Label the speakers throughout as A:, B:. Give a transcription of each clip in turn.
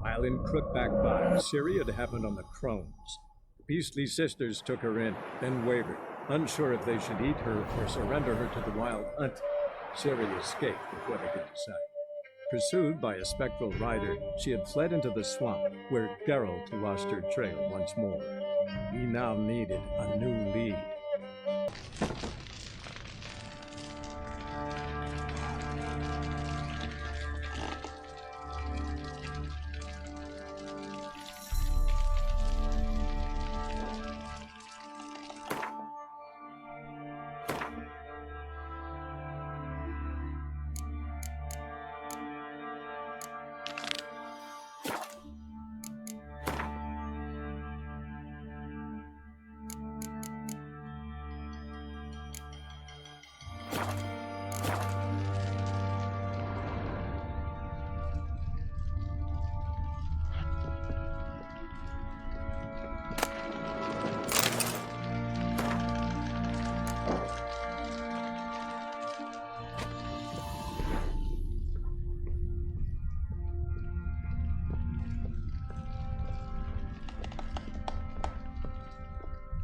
A: While in Crookback by, Ciri had happened on the Crones. The beastly sisters took her in, then wavered, unsure if they should eat her or surrender her to the wild hunt. Ciri escaped before they could decide. Pursued by a spectral rider, she had fled into the swamp, where Geralt lost her trail once more. He now needed a new lead.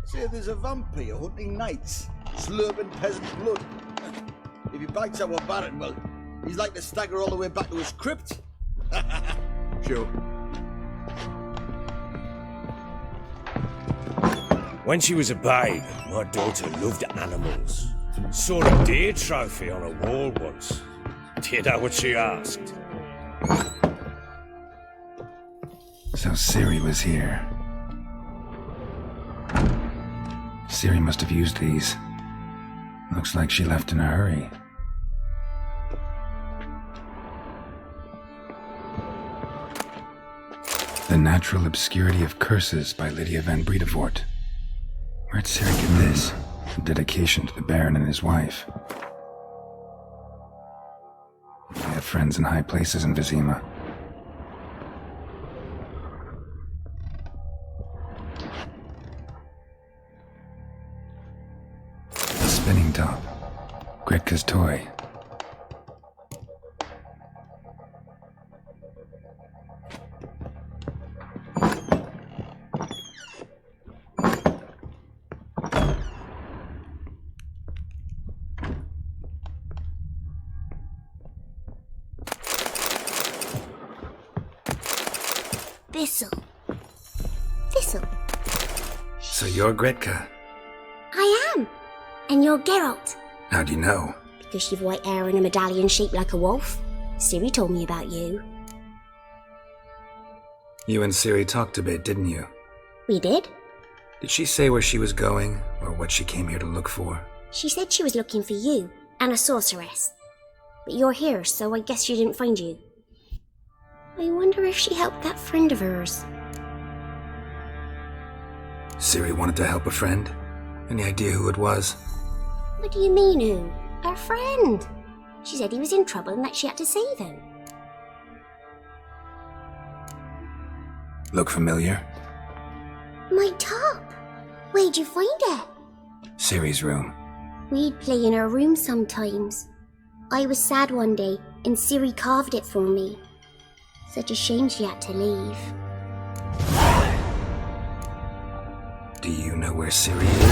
B: Say there's a vampire hunting knights, slurping peasant blood. If he bites our Baron, well, he's like to stagger all the way back to his crypt. Sure.
C: When she was a babe, my daughter loved animals. Saw a deer trophy on a wall once. Do you know what she asked?
D: So Ciri was here. Ciri must have used these. Looks like she left in a hurry. The Natural Obscurity of Curses by Lydia van Bredevoort. Where'd Ciri get this? A dedication to the Baron and his wife. They have friends in high places in Vizima. Spinning top. Gretka's toy.
E: Thistle.
D: So you're Gretka?
E: I am. And you're Geralt.
D: How do you know?
E: Because you've white hair and a medallion shaped like a wolf. Ciri told me about you.
D: You and Ciri talked a bit, didn't you?
E: We did.
D: Did she say where she was going, or what she came here to look for?
E: She said she was looking for you, and a sorceress. But you're here, so I guess she didn't find you. I wonder if she helped that friend of hers.
D: Ciri wanted to help a friend? Any idea who it was?
E: What do you mean, who? Her friend. She said he was in trouble and that she had to save him.
D: Look familiar?
E: My top. Where'd you find it?
D: Ciri's room.
E: We'd play in her room sometimes. I was sad one day and Ciri carved it for me. Such a shame she had to leave.
D: Do you know where Ciri is?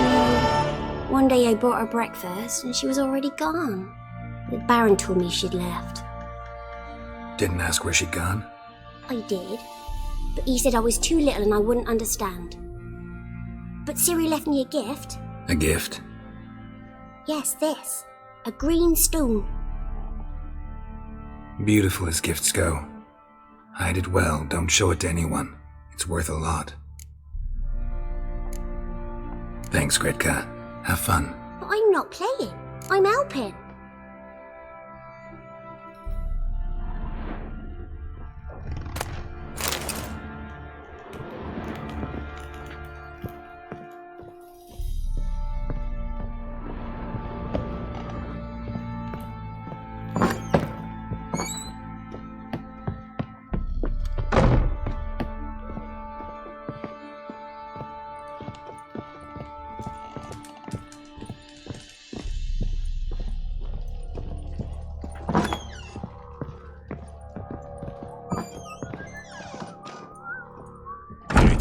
E: No. One day I brought her breakfast and she was already gone. The Baron told me she'd left.
D: Didn't ask where she'd gone?
E: I did, but he said I was too little and I wouldn't understand. But Ciri left me a gift.
D: A gift?
E: Yes, this. A green stone.
D: Beautiful as gifts go. Hide it well, don't show it to anyone. It's worth a lot. Thanks, Gretka. Have fun.
E: But I'm not playing. I'm helping.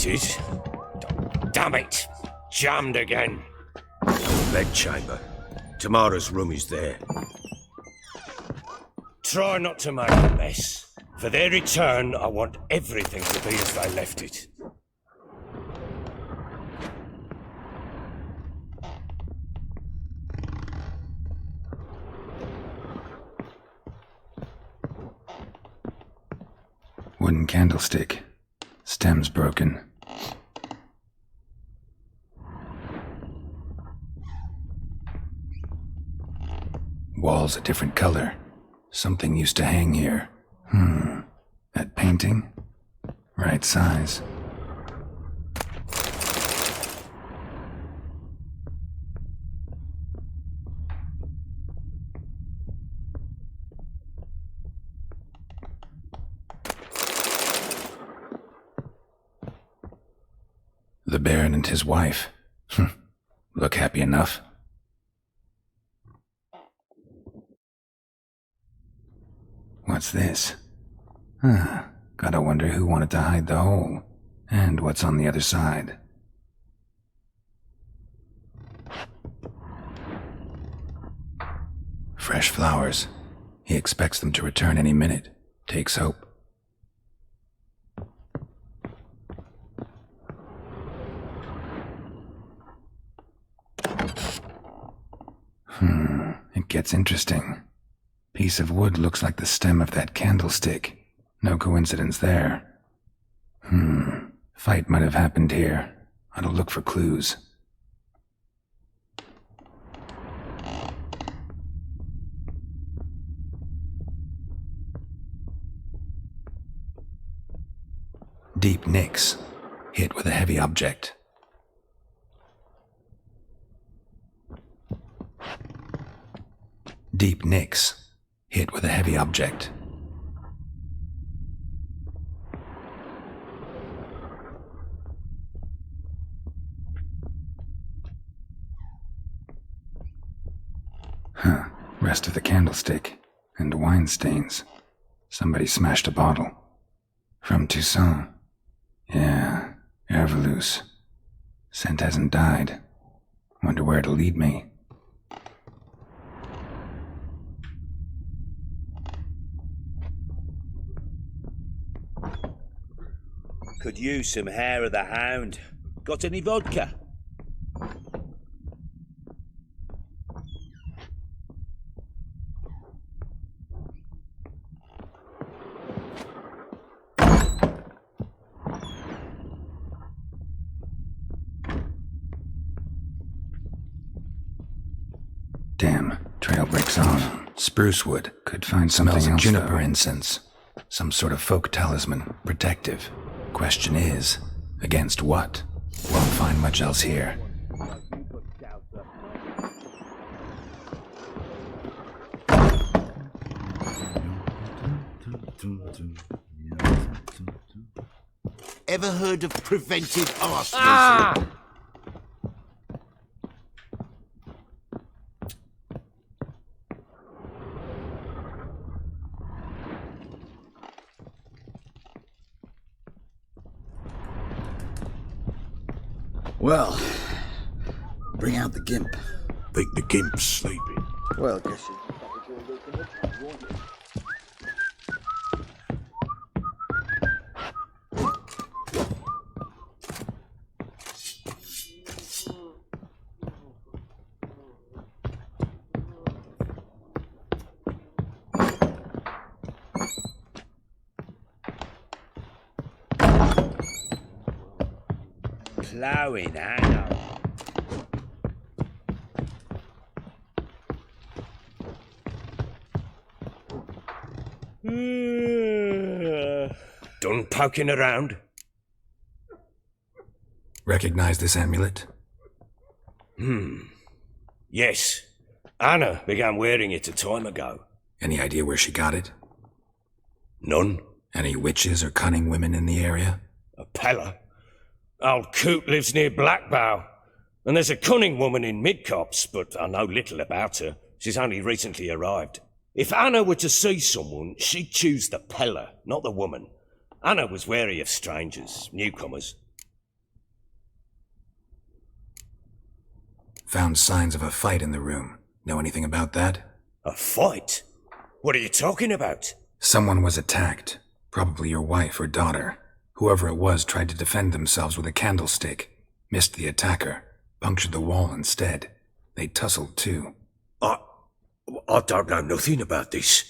C: is. Damn it! Jammed again. Bedchamber. Tamara's room is there. Try not to make a mess. For their return, I want everything to be as they left it.
D: Wooden candlestick. Stem's broken. Walls a different color. Something used to hang here. That painting? Right size. The Baron and his wife. Look happy enough. What's this? Gotta wonder who wanted to hide the hole, and what's on the other side. Fresh flowers. He expects them to return any minute. Takes hope. It gets interesting. Piece of wood looks like the stem of that candlestick. No coincidence there. Fight might have happened here. I'll look for clues. Deep nicks. Hit with a heavy object. Deep nicks. Hit with a heavy object. Rest of the candlestick. And wine stains. Somebody smashed a bottle. From Toussaint. Yeah, Herveloos. Scent hasn't died. Wonder where it'll lead me.
F: Could use some hair of the hound. Got any vodka?
D: Damn, trail breaks off. Spruce wood. Could find something else. Juniper incense. Some sort of folk talisman. Protective. Question is, against what? Won't find much else here.
F: Ever heard of preventive arsonist?
B: Well, bring out the gimp.
C: Think the gimp's sleeping.
B: Well, guess you.
F: Ploughing, I know.
C: Done poking around?
D: Recognize this amulet?
C: Yes. Anna began wearing it a time ago.
D: Any idea where she got it?
C: None.
D: Any witches or cunning women in the area?
C: A Pella. Old Coot lives near Blackbow. And there's a cunning woman in Midcopse, but I know little about her. She's only recently arrived. If Anna were to see someone, she'd choose the Pella, not the woman. Anna was wary of strangers, newcomers.
D: Found signs of a fight in the room. Know anything about that?
C: A fight? What are you talking about?
D: Someone was attacked. Probably your wife or daughter. Whoever it was tried to defend themselves with a candlestick. Missed the attacker. Punctured the wall instead. They tussled too.
C: I don't know nothing about this.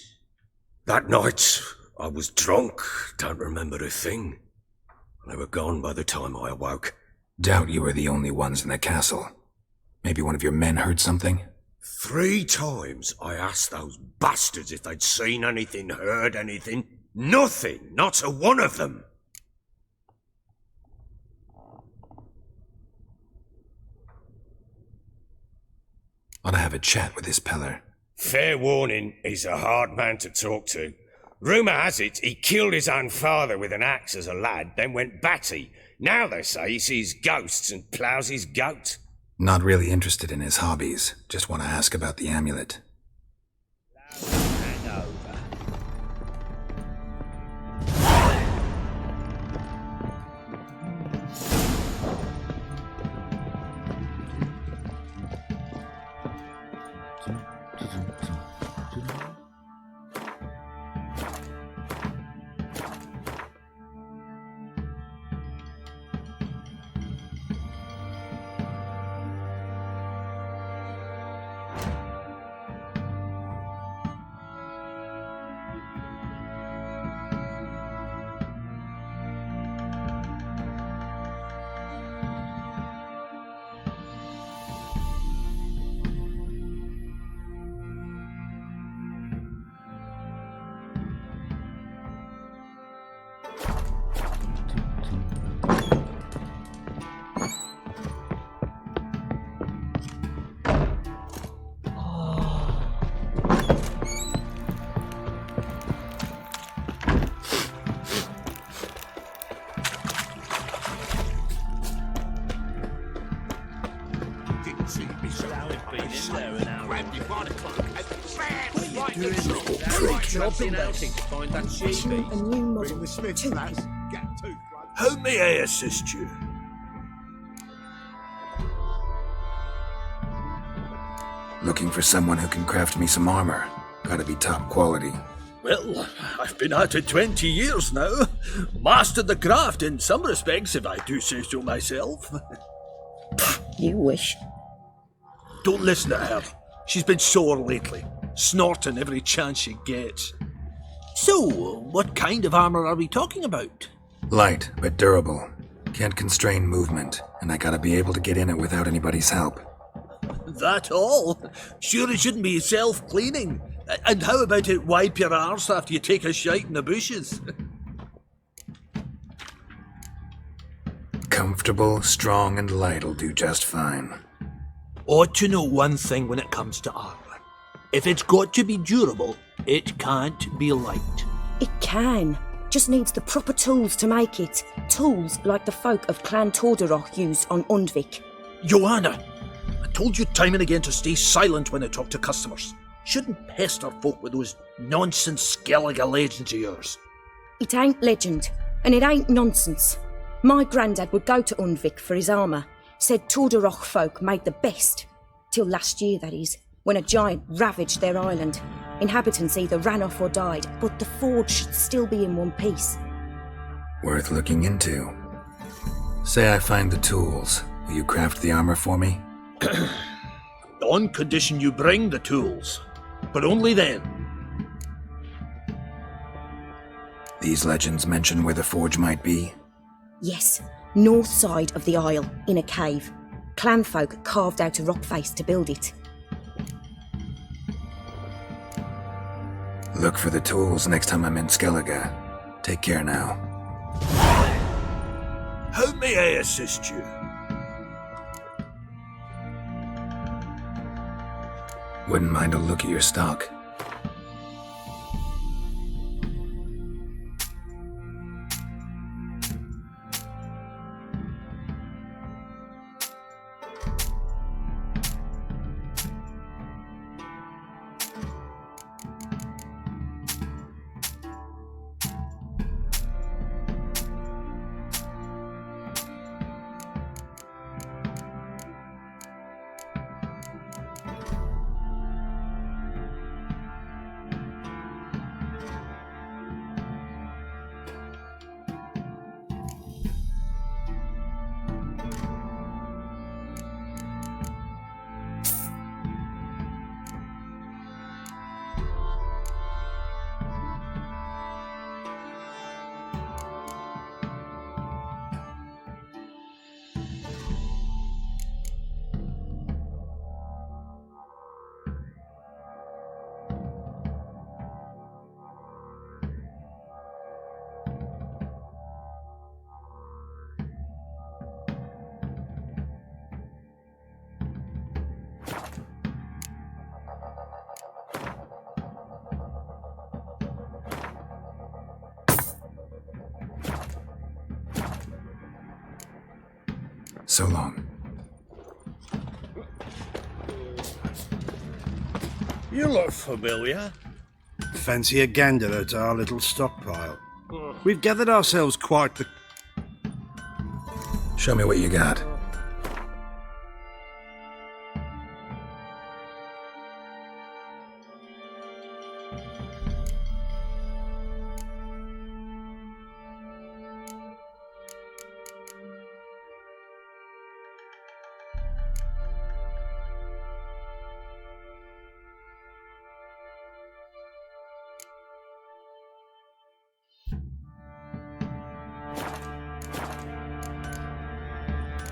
C: That night, I was drunk, don't remember a thing. They were gone by the time I awoke.
D: Doubt you were the only ones in the castle. Maybe one of your men heard something?
C: 3 times I asked those bastards if they'd seen anything, heard anything. Nothing, not a one of them.
D: Ought to have a chat with this Peller.
C: Fair warning, he's a hard man to talk to. Rumour has it he killed his own father with an axe as a lad, then went batty. Now they say he sees ghosts and ploughs his goat.
D: Not really interested in his hobbies. Just want to ask about the amulet.
E: Fashioning a new model.
C: How may I assist you?
D: Looking for someone who can craft me some armor. Gotta be top quality.
G: Well, I've been at it 20 years now. Mastered the craft in some respects, if I do say so myself.
H: You wish.
G: Don't listen to her. She's been sore lately, snorting every chance she gets. So, what kind of armor are we talking about?
D: Light, but durable. Can't constrain movement, and I gotta be able to get in it without anybody's help.
G: That all? Sure it shouldn't be self-cleaning. And how about it wipe your arse after you take a shite in the bushes?
D: Comfortable, strong, and light'll do just fine.
G: Ought to know one thing when it comes to armor. If it's got to be durable, it can't be light.
H: It can. Just needs the proper tools to make it. Tools like the folk of Clan Tordaroch use on Undvik.
G: Joanna, I told you time and again to stay silent when I talk to customers. Shouldn't pester folk with those nonsense Skellige legends of yours.
H: It ain't legend, and it ain't nonsense. My granddad would go to Undvik for his armour. Said Tordaroch folk made the best. Till last year, that is, when a giant ravaged their island. Inhabitants either ran off or died, but the forge should still be in one piece.
D: Worth looking into. Say I find the tools. Will you craft the armor for me?
G: On condition you bring the tools. But only then.
D: These legends mention where the forge might be?
H: Yes, north side of the isle, in a cave. Clanfolk carved out a rock face to build it.
D: Look for the tools next time I'm in Skellige. Take care now.
C: How may I assist you?
D: Wouldn't mind a look at your stock. So long.
I: You look familiar.
J: Fancy a gander at our little stockpile. We've gathered ourselves quite the...
D: Show me what you got.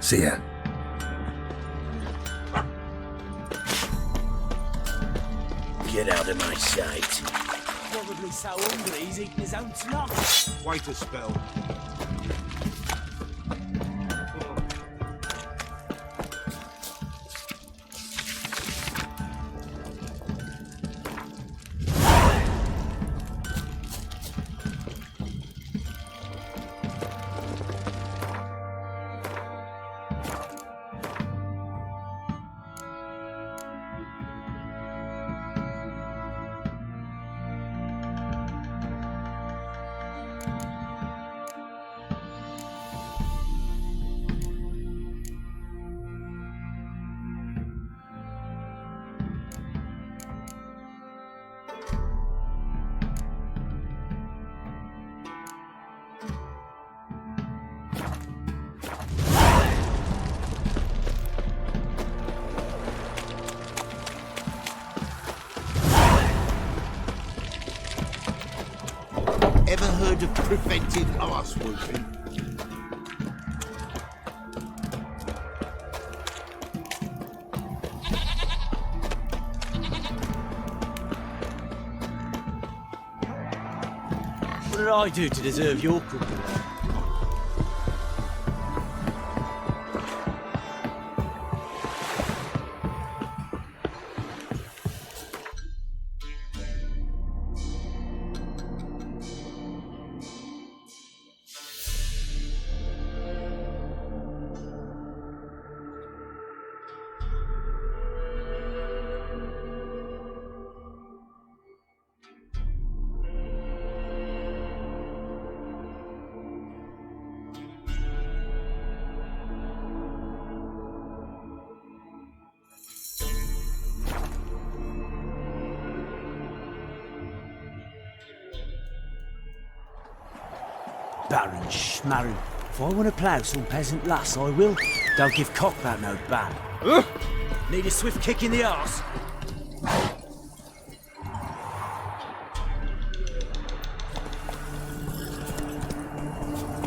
D: See ya.
F: Get out of my sight.
K: Probably so hungry he's eating his own snot.
J: Wait a spell.
B: Ever heard of preventive arse whooping?
K: What did I do to deserve your cooking? Baron Schmarren. If I want to plough some peasant lass, I will. Don't give cock about no ban. Need a swift kick in the arse?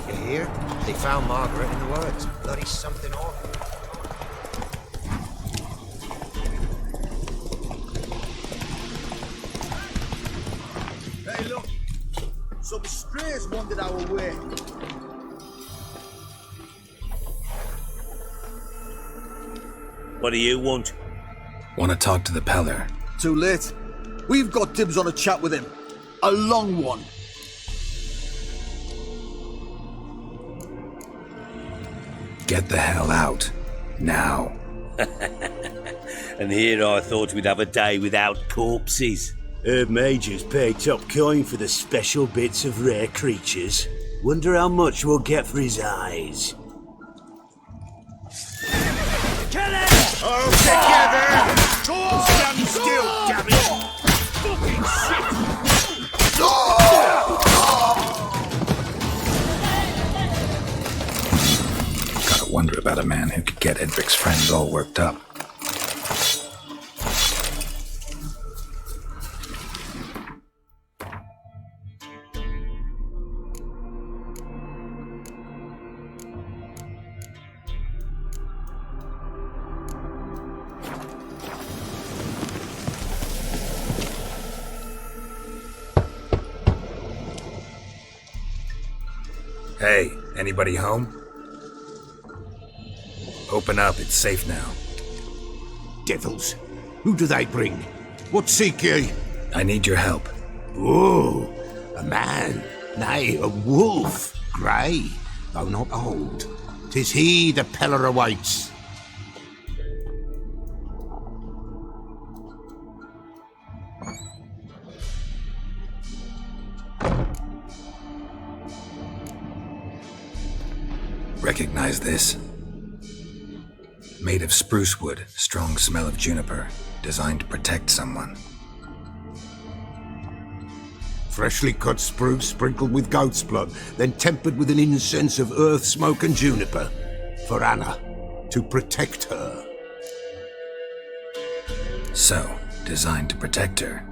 L: You hear? They found Margaret in the woods. Bloody something awful.
B: Hey, look! Some strays wandered our way.
F: What do you want?
D: Want to talk to the Peller?
B: Too late. We've got dibs on a chat with him. A long one.
D: Get the hell out. Now.
F: And here I thought we'd have a day without corpses.
I: Herb Major's paid top coin for the special bits of rare creatures. Wonder how much we'll get for his eyes.
K: Kill him!
I: All together! Stand still, damn it! Fucking shit!
D: Gotta wonder about a man who could get Edric's friends all worked up. Hey, anybody home? Open up, it's safe now.
I: Devils! Who do they bring? What seek ye?
D: I need your help.
I: Oh, a man, nay, a wolf, grey, though not old.
L: 'Tis he the Peller awaits.
D: Recognize this? Made of spruce wood, strong smell of juniper, designed to protect someone.
L: Freshly cut spruce sprinkled with goat's blood, then tempered with an incense of earth, smoke and juniper. For Anna, to protect her.
D: So, designed to protect her.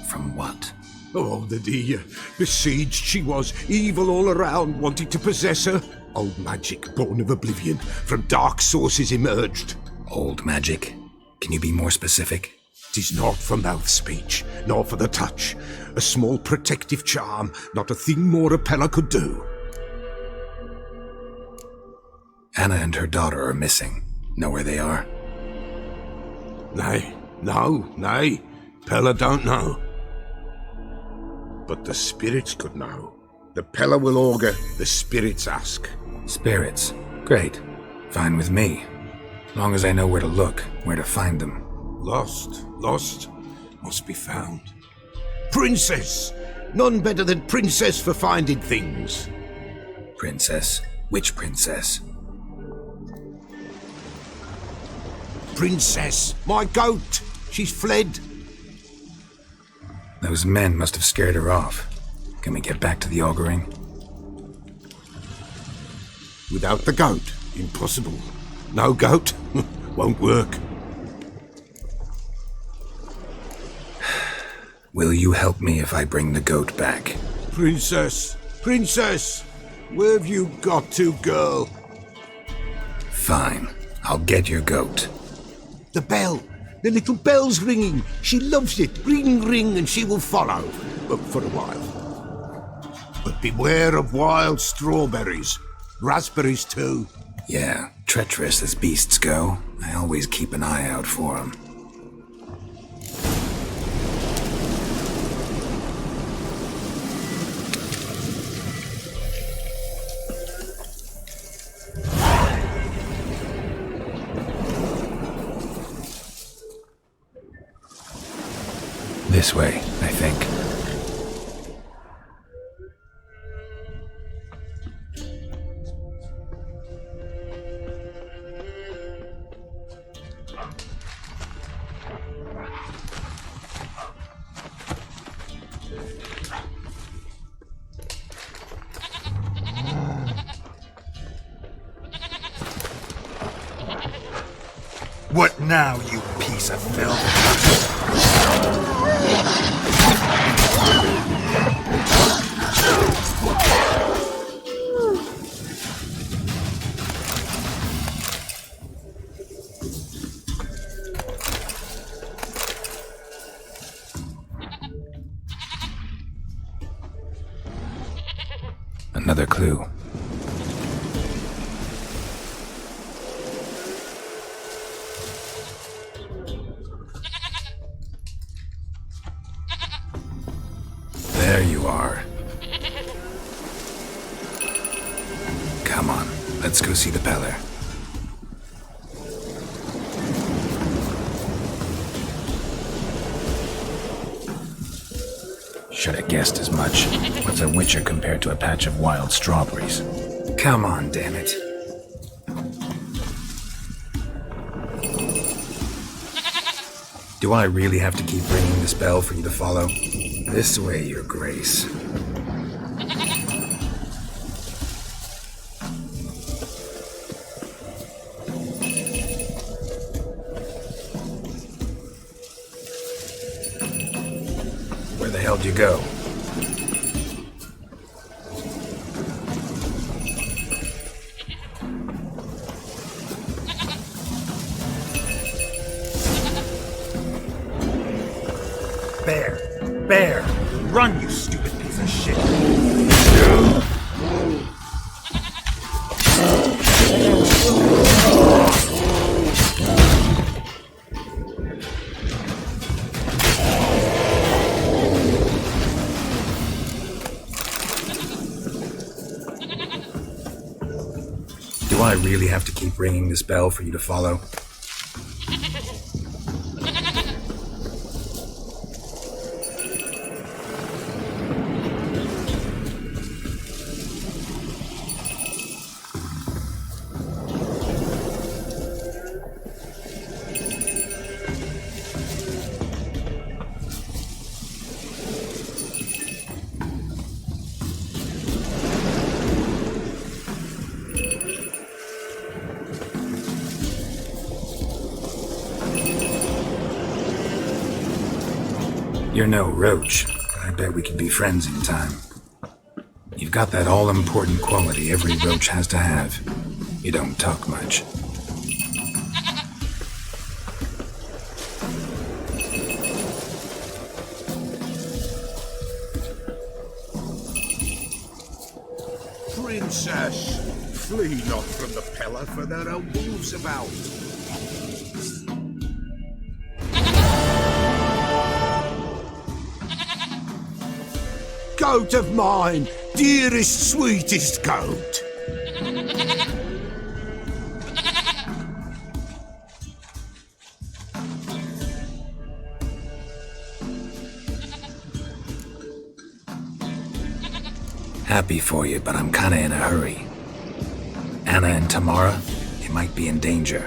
D: From what?
L: Oh, the dear. Besieged she was, evil all around, wanting to possess her. Old magic, born of oblivion, from dark sources emerged.
D: Old magic? Can you be more specific?
L: 'Tis not for mouth speech, nor for the touch. A small protective charm, not a thing more a Peller could do.
D: Anna and her daughter are missing. Know where they are?
L: Nay, Peller don't know. But the spirits could know. The Peller will augur, the spirits ask.
D: Spirits? Great. Fine with me. Long as I know where to look, where to find them.
L: Lost, must be found. Princess! None better than Princess for finding things.
D: Princess? Which princess?
L: Princess, my goat! She's fled.
D: Those men must have scared her off. Can we get back to the auguring?
L: Without the goat, impossible. No goat, won't work.
D: Will you help me if I bring the goat back?
L: Princess, where have you got to, girl?
D: Fine, I'll get your goat.
L: The bell, the little bell's ringing. She loves it. Ring, ring, and she will follow. But for a while. But beware of wild strawberries. Raspberries, too.
D: Yeah, treacherous as beasts go. I always keep an eye out for them. This way, I think.
J: What now, you piece of filth?
D: Another clue. There you are. Come on, let's go see the Peller. Should have guessed as much. What's a witcher compared to a patch of wild strawberries? Come on, damn it. Do I really have to keep ringing this bell for you to follow? This way, Your Grace. Where the hell do you go?
J: Bear! Run, you stupid piece of shit!
D: Do I really have to keep ringing this bell for you to follow? You're no roach, but I bet we could be friends in time. You've got that all-important quality every roach has to have. You don't talk much.
L: Princess, flee not from the pillar, for there are wolves about. Goat of mine, dearest, sweetest goat.
D: Happy for you, but I'm kinda in a hurry. Anna and Tamara, they might be in danger.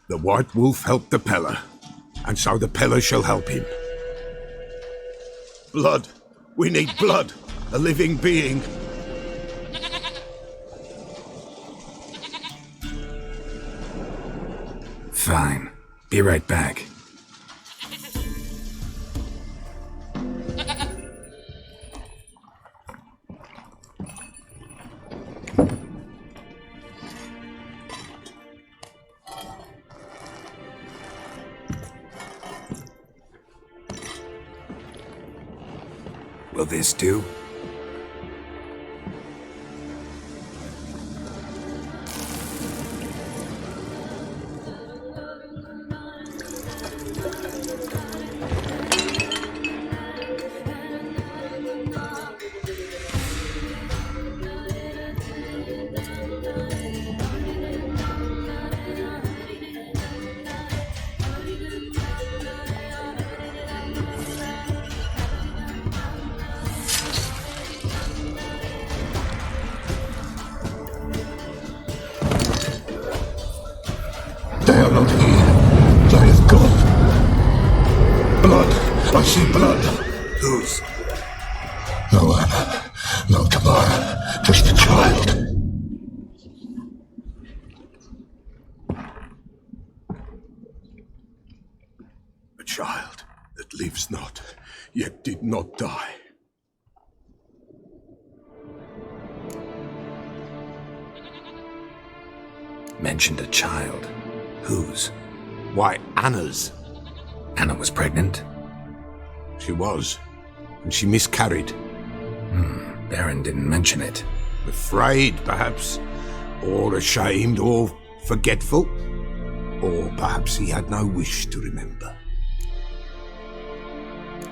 L: The White Wolf helped the Peller, and so the Peller shall help him. Blood. We need blood. A living being.
D: Fine. Be right back. Will this do?
L: They are not here. They have gone. Blood. I see blood.
D: Whose?
L: No Anna. No Tamara. Just the child. A child that lives not, yet did not die.
D: Mentioned a child. Whose?
L: Why, Anna's.
D: Anna was pregnant?
L: She was, and she miscarried.
D: Baron didn't mention it.
L: Afraid, perhaps, or ashamed, or forgetful, or perhaps he had no wish to remember.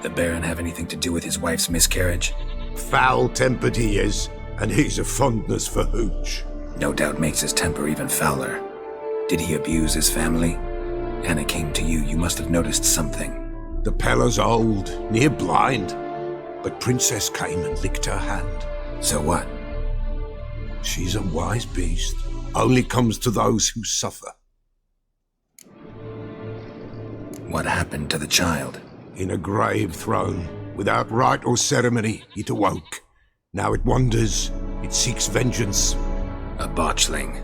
D: The Baron have anything to do with his wife's miscarriage?
L: Foul-tempered he is, and he's a fondness for hooch.
D: No doubt makes his temper even fouler. Did he abuse his family? Anna came to you, you must have noticed something.
L: The Peller's old, near blind, but Princess came and licked her hand.
D: So what?
L: She's a wise beast, only comes to those who suffer.
D: What happened to the child?
L: In a grave thrown, without rite or ceremony, it awoke. Now it wanders, it seeks vengeance.
D: A botchling.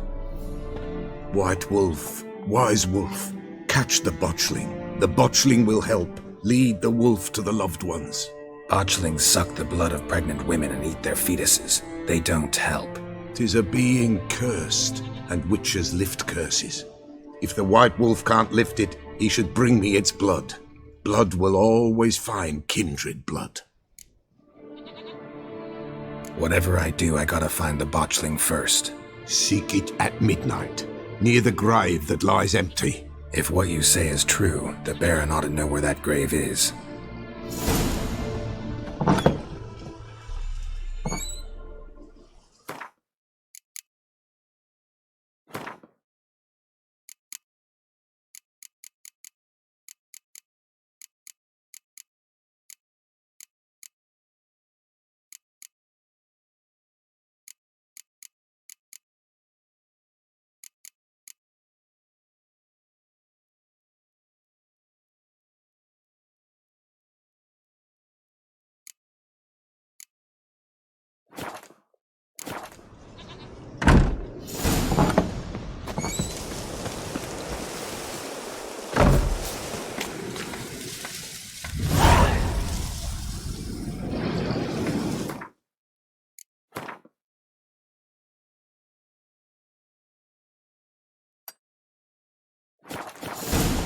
L: White Wolf, wise wolf, catch the botchling. The botchling will help, lead the wolf to the loved ones.
D: Botchlings suck the blood of pregnant women and eat their fetuses. They don't help.
L: 'Tis a being cursed, and witches lift curses. If the White Wolf can't lift it, he should bring me its blood. Blood will always find kindred blood.
D: Whatever I do, I gotta find the botchling first.
L: Seek it at midnight, near the grave that lies empty.
D: If what you say is true, the Baron ought to know where that grave is.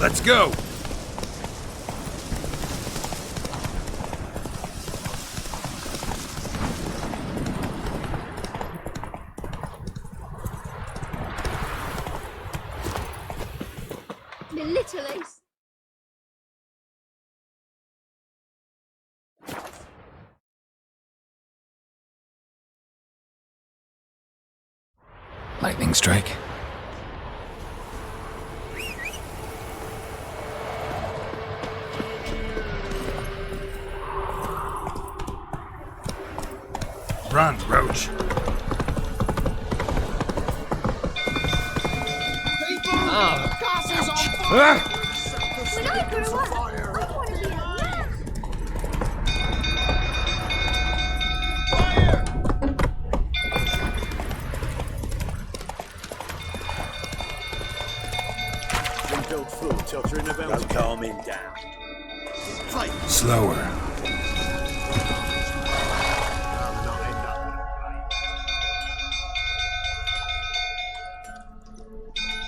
J: Let's go!
M: The little ace.
D: Lightning strike.
J: Run, Roach.
M: Castle's on fire! When I grow up, I want to be a man!
I: Build full, tottering about.
F: Don't calm him down.
D: Slower.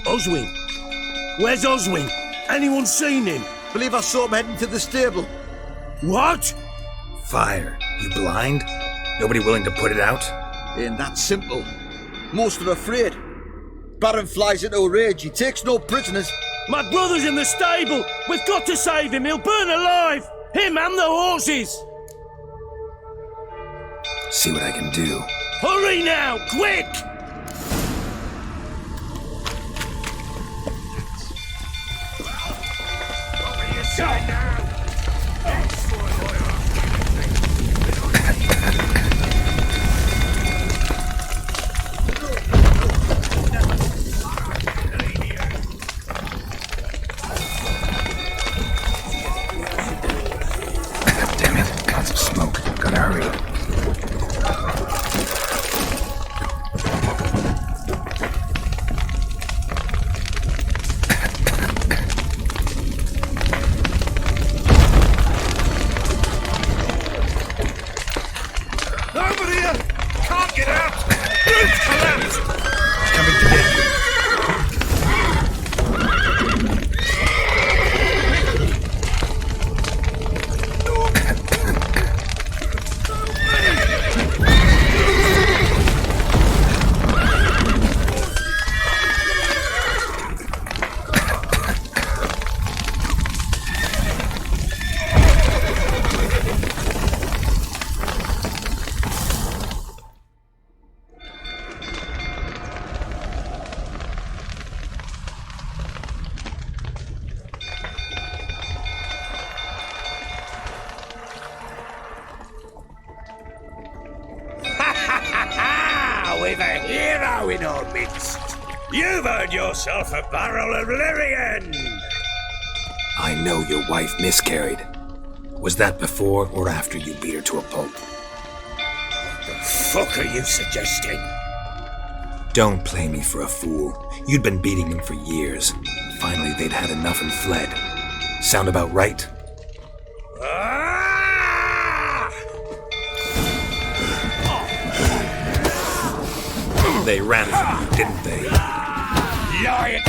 C: Oswin! Where's Oswin? Anyone seen him?
B: Believe I saw him heading to the stable.
C: What?
D: Fire. You blind? Nobody willing to put it out?
B: Ain't that simple. Most are afraid. Baron flies into a rage. He takes no prisoners.
C: My brother's in the stable! We've got to save him! He'll burn alive! Him and the horses!
D: See what I can do.
C: Hurry now! Quick!
D: Damn it, lots of smoke. Gotta hurry.
J: Over here! Can't get out! Roof collapsed! Coming to get you.
C: We've a hero in our midst. You've earned yourself a barrel of Lyrian.
D: I know your wife miscarried. Was that before or after you beat her to a pulp?
C: What the fuck are you suggesting?
D: Don't play me for a fool. You'd been beating them for years. Finally, they'd had enough and fled. Sound about right? They ran from you, didn't they?
C: Lying!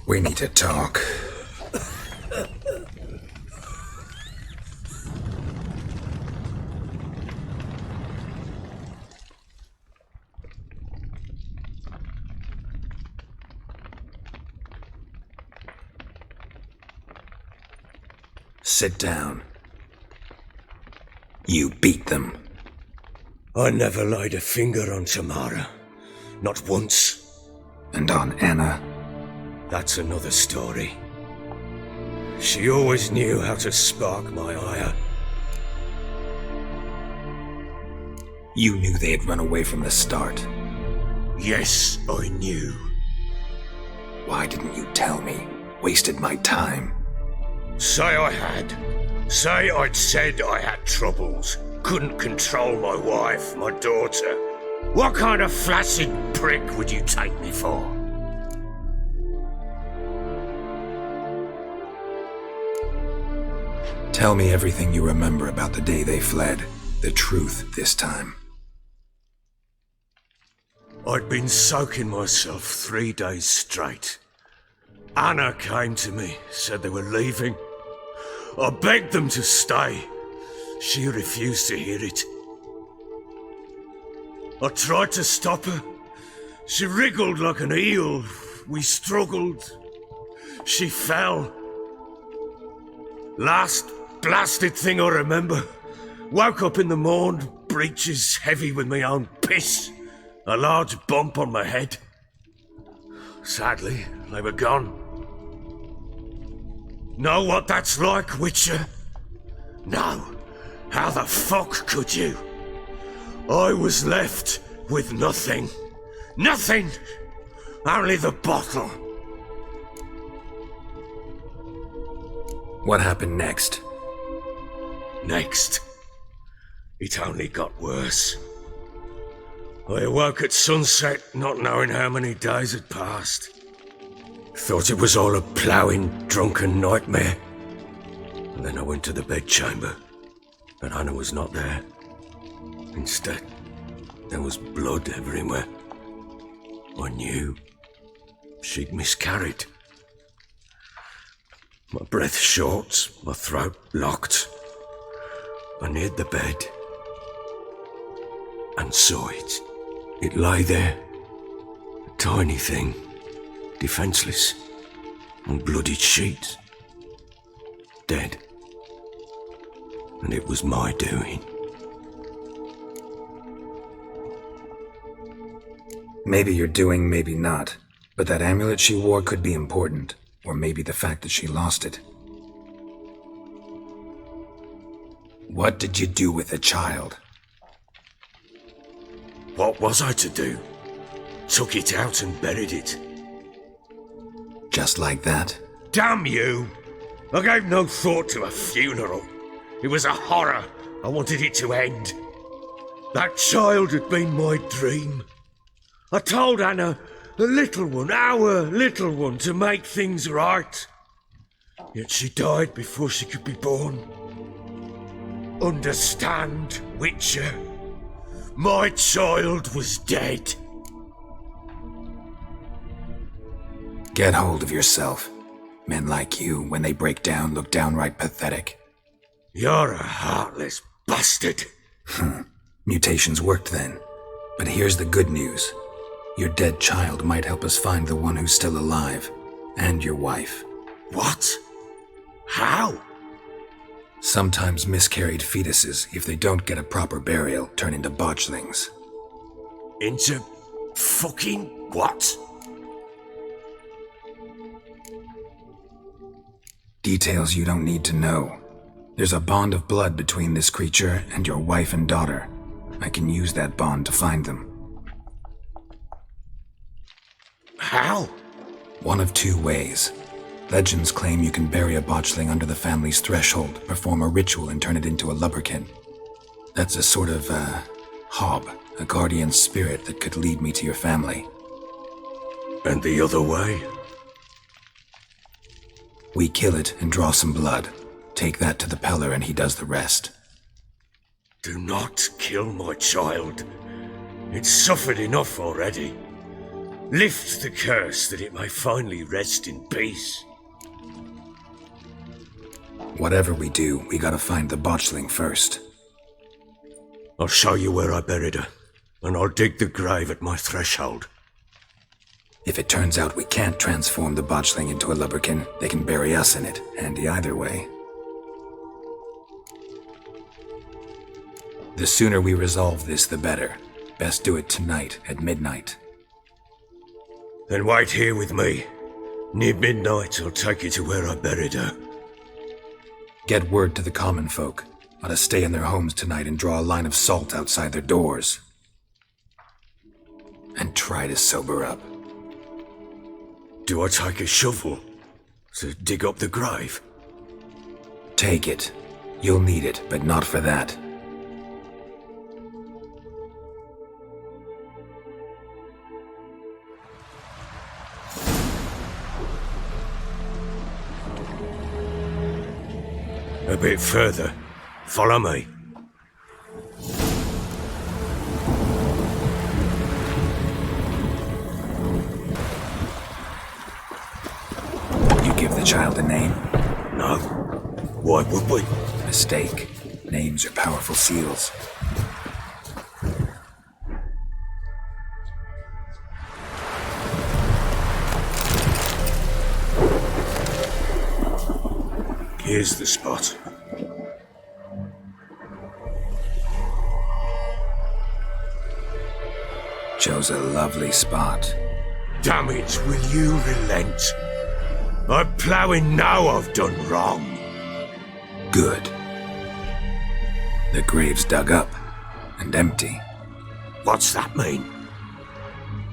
D: We need to talk. Sit down. You beat them.
C: I never laid a finger on Tamara. Not once.
D: And on Anna?
C: That's another story. She always knew how to spark my ire.
D: You knew they had run away from the start.
C: Yes, I knew.
D: Why didn't you tell me? Wasted my time.
C: Say I had. Say I'd said I had troubles. Couldn't control my wife, my daughter. What kind of flaccid prick would you take me for?
D: Tell me everything you remember about the day they fled. The truth this time.
C: I'd been soaking myself 3 days straight. Anna came to me, said they were leaving. I begged them to stay. She refused to hear it. I tried to stop her. She wriggled like an eel. We struggled. She fell. Last blasted thing I remember. Woke up in the morn, breeches heavy with my own piss. A large bump on my head. Sadly, they were gone. Know what that's like, Witcher? No. How the fuck could you? I was left with nothing. Nothing! Only the bottle.
D: What happened next?
C: Next? It only got worse. I awoke at sunset, not knowing how many days had passed. Thought it was all a ploughing, drunken nightmare. And then I went to the bedchamber, but Anna was not there. Instead, there was blood everywhere. I knew she'd miscarried. My breath short, my throat locked. I neared the bed and saw it. It lay there, a tiny thing, defenseless, on bloodied sheets, dead. And it was my doing.
D: Maybe you're doing, maybe not. But that amulet she wore could be important. Or maybe the fact that she lost it. What did you do with the child?
C: What was I to do? Took it out and buried it.
D: Just like that?
C: Damn you! I gave no thought to a funeral. It was a horror. I wanted it to end. That child had been my dream. I told Anna, the little one, our little one, to make things right. Yet she died before she could be born. Understand, Witcher? My child was dead.
D: Get hold of yourself. Men like you, when they break down, look downright pathetic.
C: You're a heartless bastard.
D: Mutations worked then. But here's the good news. Your dead child might help us find the one who's still alive. And your wife.
C: What? How?
D: Sometimes miscarried fetuses, if they don't get a proper burial, turn into botchlings.
C: Into fucking what?
D: Details you don't need to know. There's a bond of blood between this creature and your wife and daughter. I can use that bond to find them.
C: How?
D: One of two ways. Legends claim you can bury a botchling under the family's threshold, perform a ritual and turn it into a lubberkin. That's a sort of, hob, a guardian spirit that could lead me to your family.
C: And the other way?
D: We kill it and draw some blood. Take that to the Peller and he does the rest.
C: Do not kill my child. It's suffered enough already. Lift the curse that it may finally rest in peace.
D: Whatever we do, we gotta find the botchling first.
C: I'll show you where I buried her, and I'll dig the grave at my threshold.
D: If it turns out we can't transform the botchling into a lubberkin, they can bury us in it, handy either way. The sooner we resolve this, the better. Best do it tonight at midnight.
C: Then wait here with me. Near midnight, I'll take you to where I buried her.
D: Get word to the common folk. Ought to stay in their homes tonight and draw a line of salt outside their doors. And try to sober up.
C: Do I take a shovel to dig up the grave?
D: Take it. You'll need it, but not for that.
C: A bit further. Follow me.
D: You give the child a name?
C: No. Why would we?
D: Mistake. Names are powerful seals.
C: Here's the spot.
D: Chose a lovely spot.
C: Damn it, will you relent? I'm ploughing now I've done wrong.
D: Good. The grave's dug up and empty.
C: What's that mean?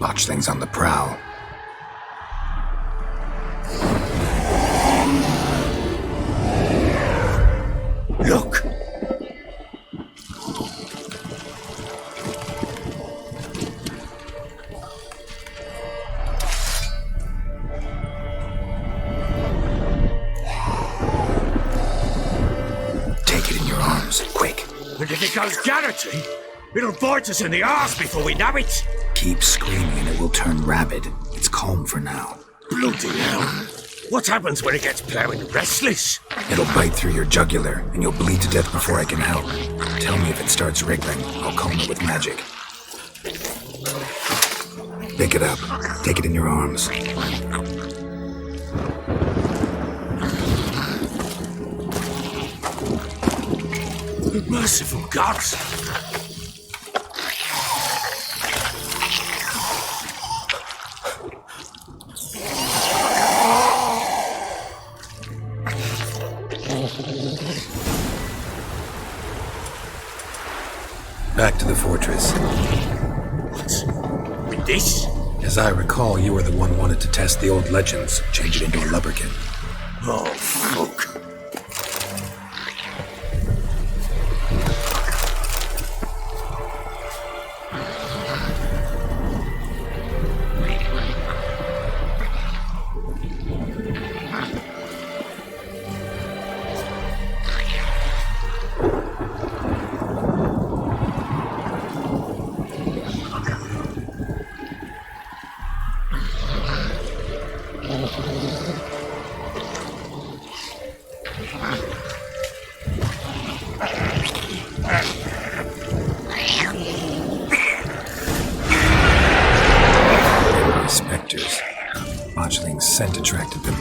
D: Botchlings on the prowl.
C: Look!
D: Take it in your arms, quick.
C: And if it goes garroting, it'll bite us in the arse before we know it.
D: Keep screaming and it will turn rabid. It's calm for now.
C: Bloody hell. What happens when it gets ploughing restless?
D: It'll bite through your jugular, and you'll bleed to death before I can help. Tell me if it starts wriggling. I'll calm it with magic. Pick it up. Take it in your arms.
C: Merciful gods!
D: Back to the fortress.
C: What? With this?
D: As I recall, you were the one wanted to test the old legends, change it into a lubberkin.
C: Oh, fuck.
D: Spectres. Botchling's scent attracted them.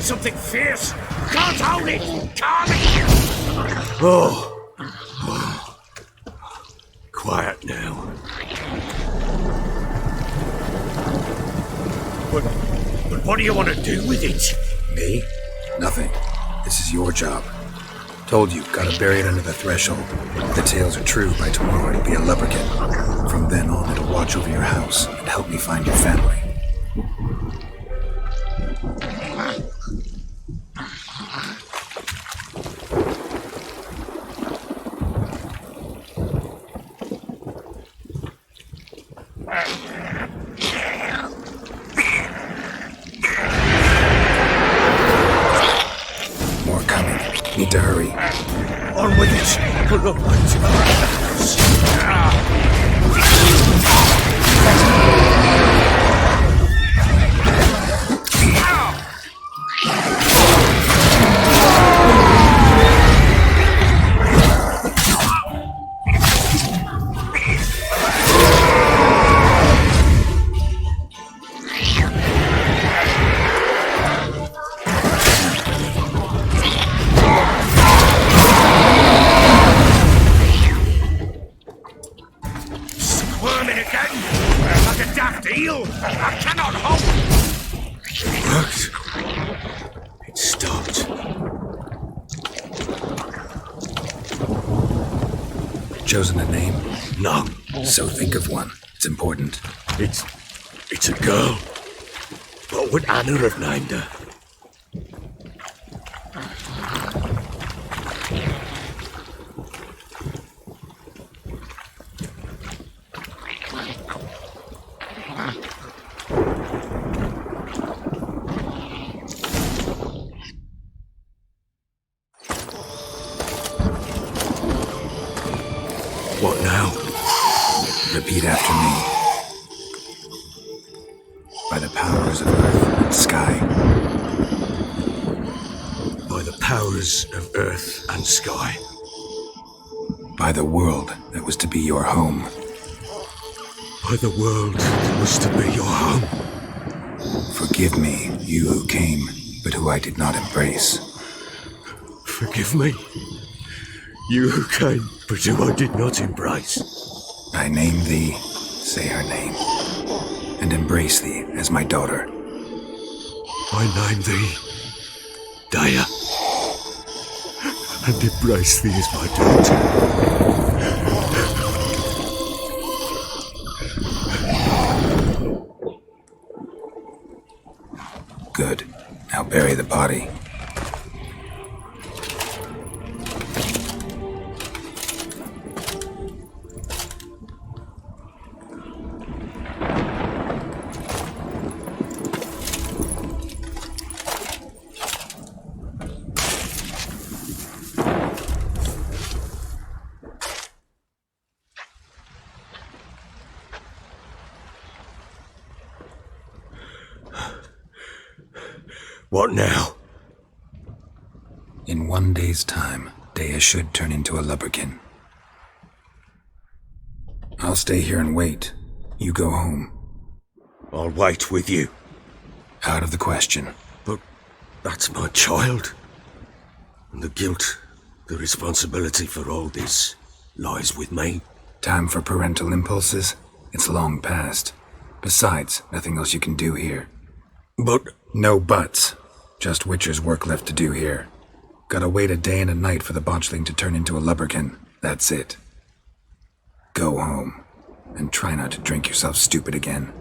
C: Something fierce! Can't hold it! Can't! Oh. Quiet now. But what do you want to do with it?
D: Me? Nothing. This is your job. Told you, gotta bury it under the threshold. If the tales are true, by tomorrow it'll be a lubberkin. From then on, it'll watch over your house and help me find your family. More coming. Need to hurry.
C: On with it! Put up my
D: chosen a name?
C: No.
D: So think of one. It's important.
C: It's a girl. What would Anna have named her? What now?
D: Repeat after me. By the powers of earth and sky.
C: By the powers of earth and sky.
D: By the world that was to be your home.
C: By the world that was to be your home.
D: Forgive me, you who came, but who I did not embrace.
C: Forgive me, you who came, but who I did not embrace.
D: I name thee, say her name, and embrace thee as my daughter.
C: I name thee, Dea, and embrace thee as my daughter.
D: Good. Now bury the body.
C: What now?
D: In 1 day's time, Dea should turn into a lubberkin. I'll stay here and wait. You go home.
C: I'll wait with you.
D: Out of the question.
C: But that's my child. And the guilt, the responsibility for all this lies with me.
D: Time for parental impulses? It's long past. Besides, nothing else you can do here.
C: But...
D: No buts. Just Witcher's work left to do here. Gotta wait a day and a night for the botchling to turn into a lubberkin. That's it. Go home. And try not to drink yourself stupid again.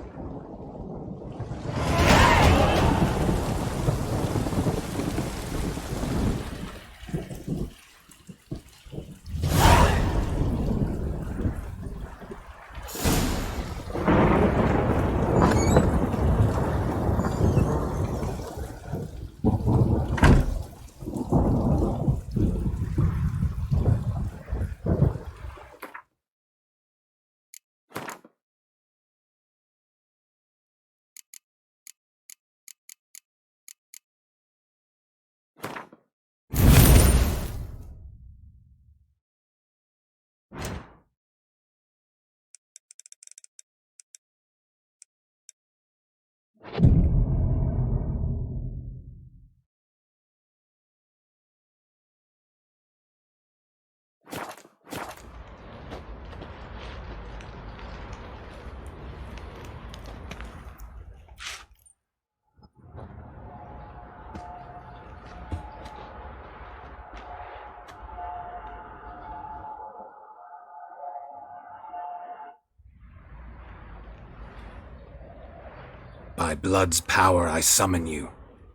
D: By blood's power I summon you.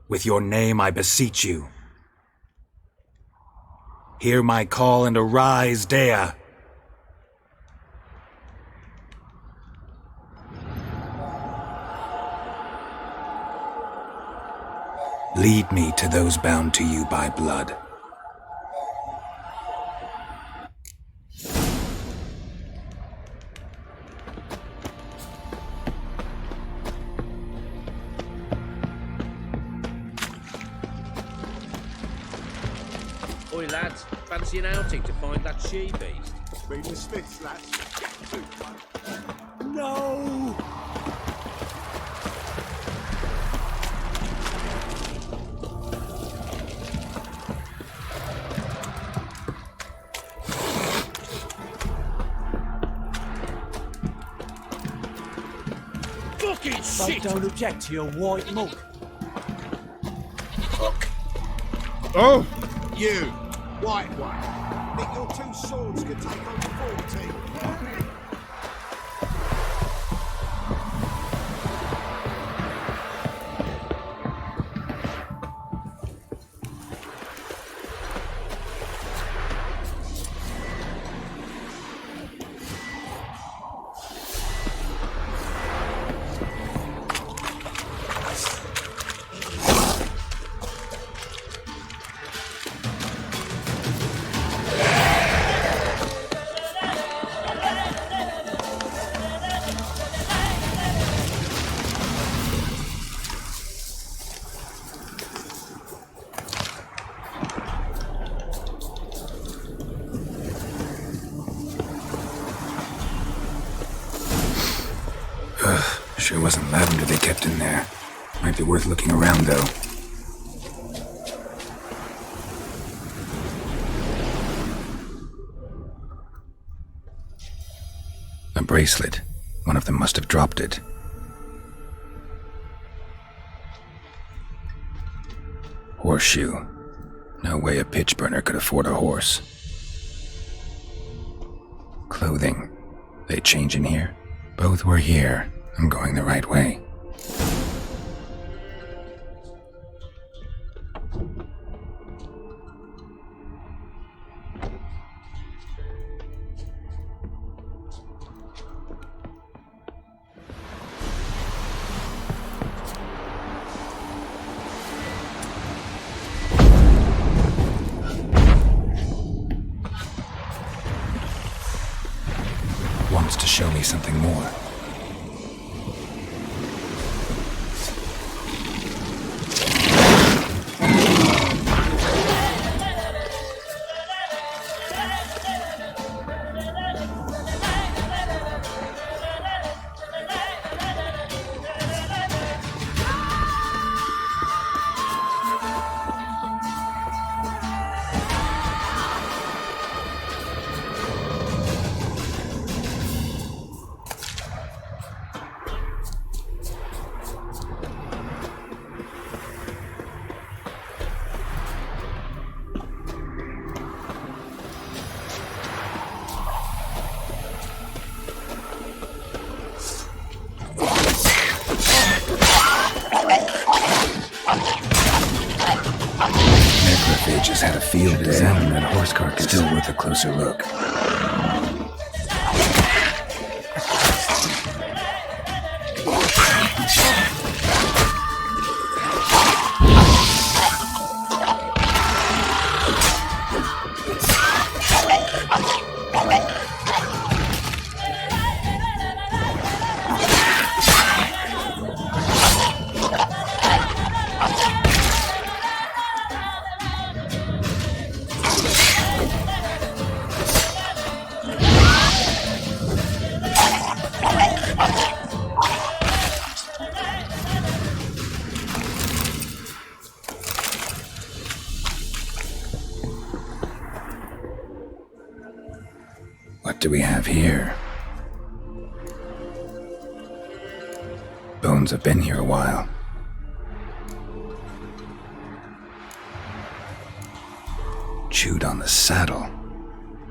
D: With your name I beseech you. Hear my call and arise, Dea. Lead me to those bound to you by blood.
F: Oi, lads, fancy an outing to find that she-beast?
L: Been the Smiths, lads.
K: No!
F: Fucking shit!
K: Don't object to your white mug.
L: Oh! You! White one! Think your two swords could take on the 14?
D: Sure wasn't lavender they kept in there. Might be worth looking around, though. A bracelet. One of them must have dropped it. Horseshoe. No way a pitch burner could afford a horse. Clothing. They change in here? Both were here. I'm going the right way. Wants to show me something more. Just had a field day. Examine that horse carcass. Still worth a closer look. What do we have here? Bones have been here a while. Chewed on the saddle.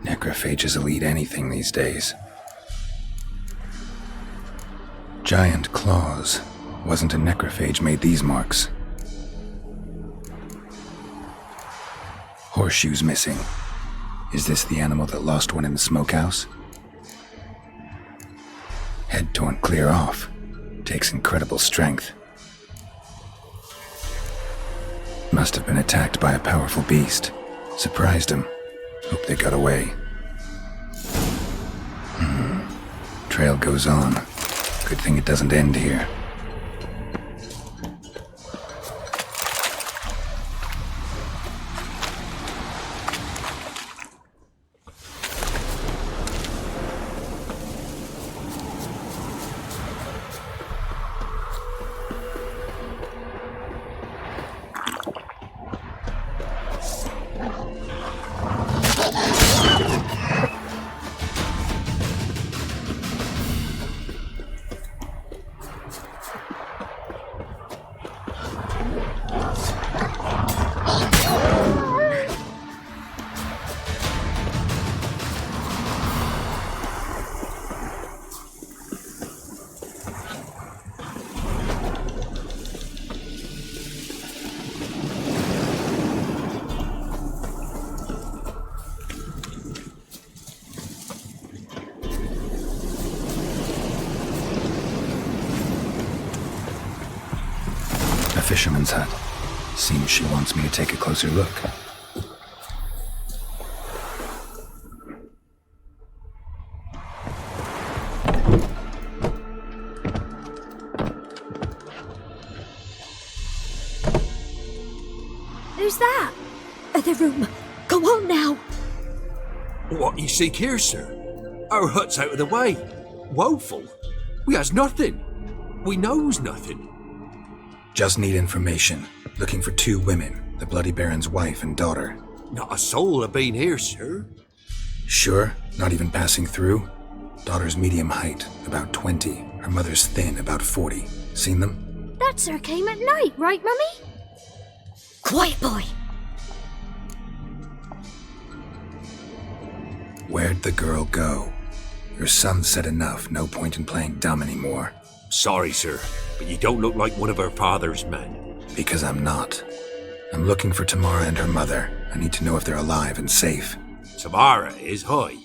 D: Necrophages will eat anything these days. Giant claws. Wasn't a necrophage made these marks. Horseshoes missing. Is this the animal that lost one in the smokehouse? Head torn clear off. Takes incredible strength. Must have been attacked by a powerful beast. Surprised him. Hope they got away. Trail goes on. Good thing it doesn't end here. fisherman's hut. Seems she wants me to take a closer look.
H: Who's that? The room. Go on now.
N: What you seek here, sir? Our hut's out of the way. Woeful. We has nothing. We knows nothing.
D: Just need information. Looking for 2 women, the Bloody Baron's wife and daughter.
N: Not a soul have been here, sir.
D: Sure? Not even passing through? Daughter's medium height, about 20. Her mother's thin, about 40. Seen them?
E: That sir came at night, right, Mummy?
H: Quiet, boy.
D: Where'd the girl go? Your son said enough, no point in playing dumb anymore.
N: Sorry, sir, but you don't look like one of her father's men.
D: Because I'm not. I'm looking for Tamara and her mother. I need to know if they're alive and safe.
N: Tamara is high.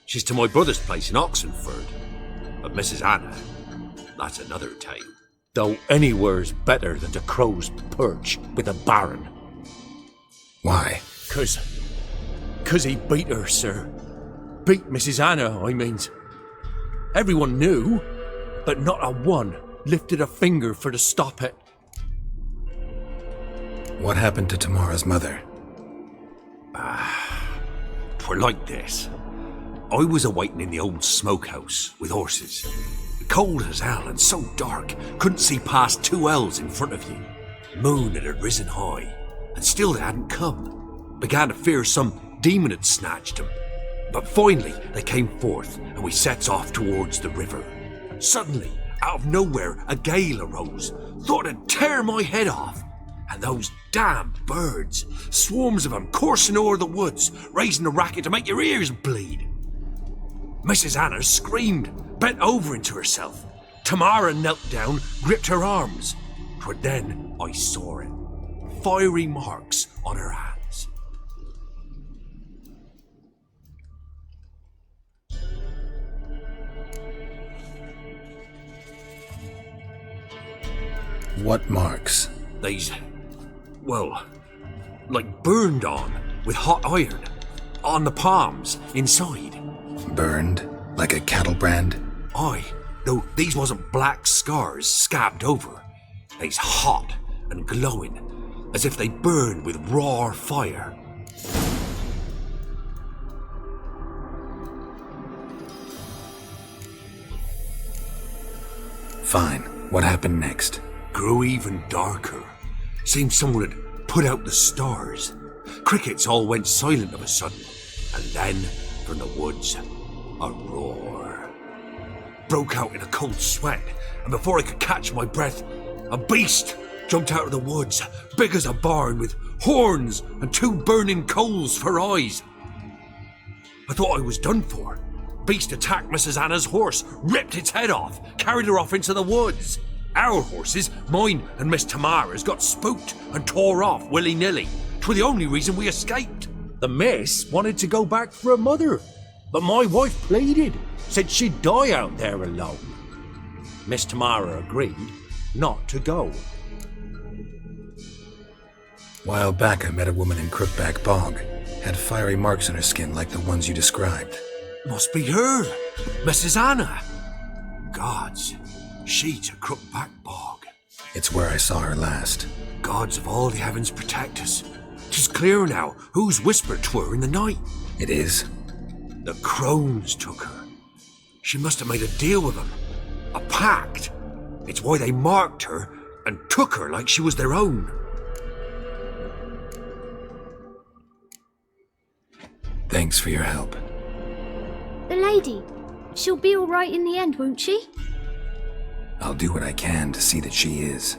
N: She's to my brother's place in Oxenford. But Mrs. Anna, that's another tale. Though anywhere's better than the Crow's Perch with a baron.
D: Why?
N: 'Cause he beat her, sir. Beat Mrs. Anna, I means. Everyone knew, but not a one lifted a finger for to stop it.
D: What happened to Tamara's mother?
N: 'Twere like this. I was awaiting in the old smokehouse with horses. Cold as hell and so dark, couldn't see past 2 ells in front of you. Moon had risen high, and still they hadn't come. Began to fear some demon had snatched them. But finally they came forth, and we sets off towards the river. Suddenly, out of nowhere, a gale arose. Thought it'd tear my head off. And those damn birds, swarms of them coursing o'er the woods, raising a racket to make your ears bleed. Mrs. Anna screamed, bent over into herself. Tamara knelt down, gripped her arms. 'Twere then I saw it. Fiery marks on her hands.
D: What marks?
N: They's, well, like burned on with hot iron. On the palms, inside.
D: Burned? Like a cattle brand?
N: Aye, though these wasn't black scars scabbed over. They's hot and glowing, as if they burned with raw fire.
D: Fine. What happened next?
N: Grew even darker. Seemed someone had put out the stars. Crickets all went silent of a sudden, and then, from the woods, a roar. Broke out in a cold sweat, and before I could catch my breath, a beast jumped out of the woods, big as a barn, with horns and 2 burning coals for eyes. I thought I was done for. Beast attacked Mrs. Anna's horse, ripped its head off, carried her off into the woods. Our horses, mine and Miss Tamara's, got spooked and tore off willy-nilly. 'Twere the only reason we escaped. The miss wanted to go back for her mother, but my wife pleaded, said she'd die out there alone. Miss Tamara agreed not to go.
D: While back I met a woman in Crookback Bog. Had fiery marks on her skin like the ones you described.
N: Must be her, Mrs. Anna. Gods, she to Crookback Bog.
D: It's where I saw her last.
N: Gods of all the heavens protect us. 'Tis clear now whose whisper 'twere in the night.
D: It is?
N: The crones took her. She must have made a deal with them. A pact. It's why they marked her and took her like she was their own.
D: Thanks for your help.
E: The lady. She'll be all right in the end, won't she?
D: I'll do what I can to see that she is.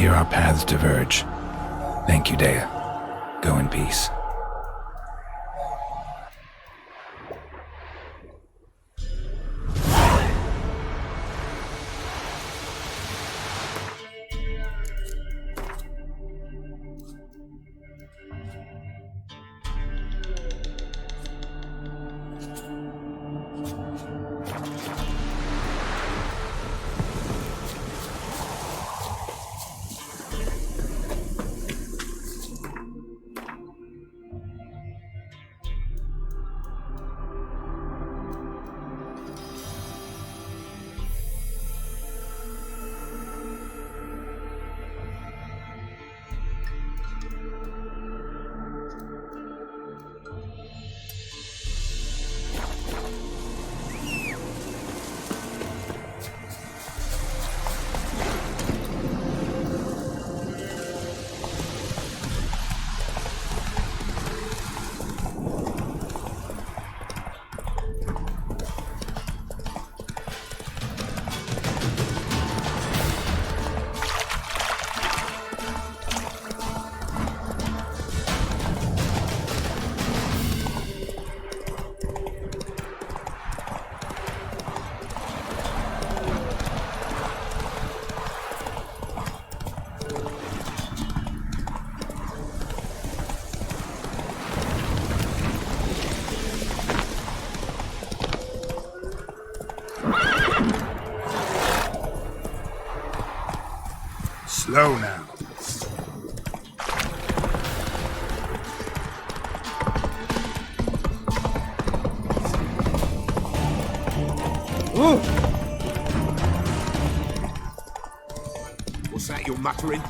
D: Here our paths diverge. Thank you, Dea. Go in peace.
J: Slow now.
L: Ooh. What's that you're muttering?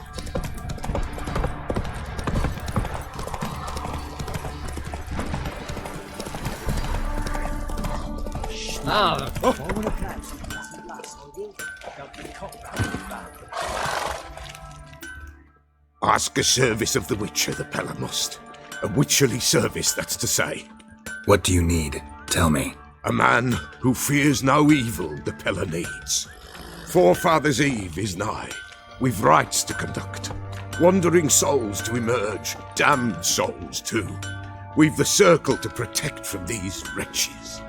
L: Ask a service of the Witcher, the Pella must. A witcherly service, that's to say.
D: What do you need? Tell me.
L: A man who fears no evil the Pella needs. Forefathers' Eve is nigh. We've rites to conduct. Wandering souls to emerge. Damned souls, too. We've the circle to protect from these wretches.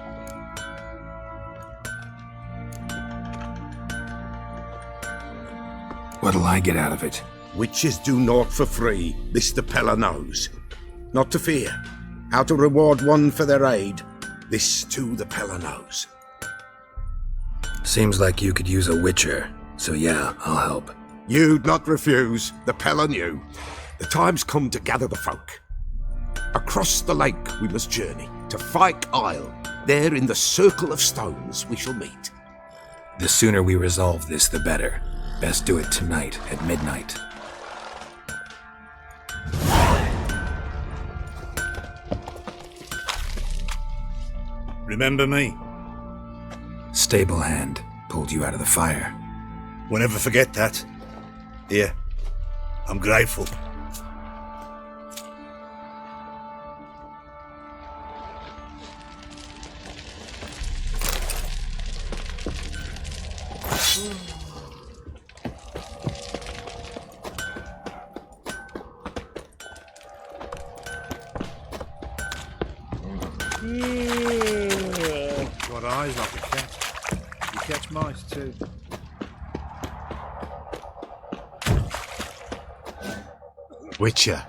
D: What'll I get out of it?
L: Witches do naught for free, this the Pella knows. Not to fear. How to reward one for their aid, this too the Pella knows.
D: Seems like you could use a witcher, so yeah, I'll help.
L: You'd not refuse, the Pella knew. The time's come to gather the folk. Across the lake we must journey, to Fyke Isle. There in the circle of stones we shall meet.
D: The sooner we resolve this, the better. Best do it tonight at midnight.
J: Remember me?
D: Stable hand pulled you out of the fire.
J: We'll never forget that. Here, I'm grateful. Got eyes like a cat. You catch mice too.
I: Witcher,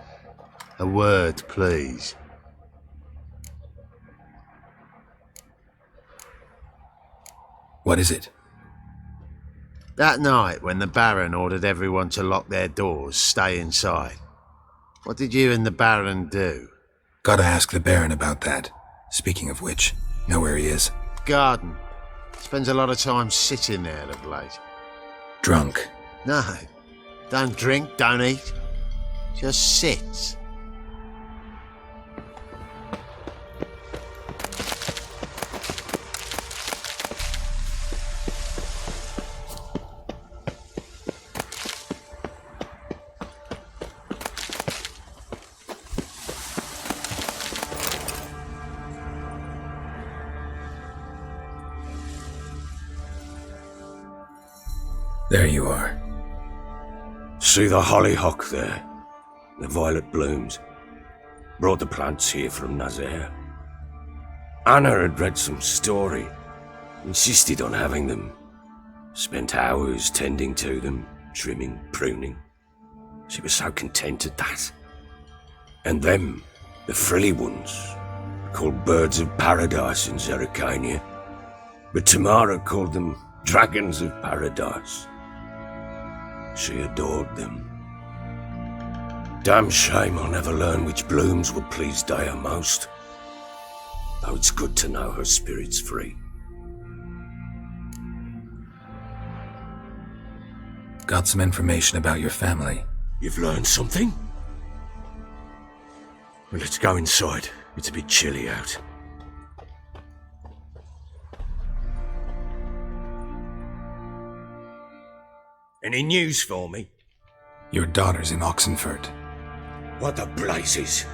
I: a word, please.
D: What is it?
I: That night when the Baron ordered everyone to lock their doors, stay inside. What did you and the Baron do?
D: Gotta ask the Baron about that. Speaking of which, know where he is?
I: Garden. Spends a lot of time sitting there of late.
D: Drunk.
I: No. Don't drink, don't eat. Just sits.
D: There you are.
C: See the hollyhock there? The violet blooms. Brought the plants here from Nazaire. Anna had read some story. Insisted on having them. Spent hours tending to them, trimming, pruning. She was so content at that. And them, the frilly ones, called birds of paradise in Zerrikania. But Tamara called them dragons of paradise. She adored them. Damn shame I'll never learn which blooms would please Daya most. Though it's good to know her spirit's free.
D: Got some information about your family.
C: You've learned something? Well, let's go inside. It's a bit chilly out. Any news for me?
D: Your daughter's in Oxenford.
C: What the blazes?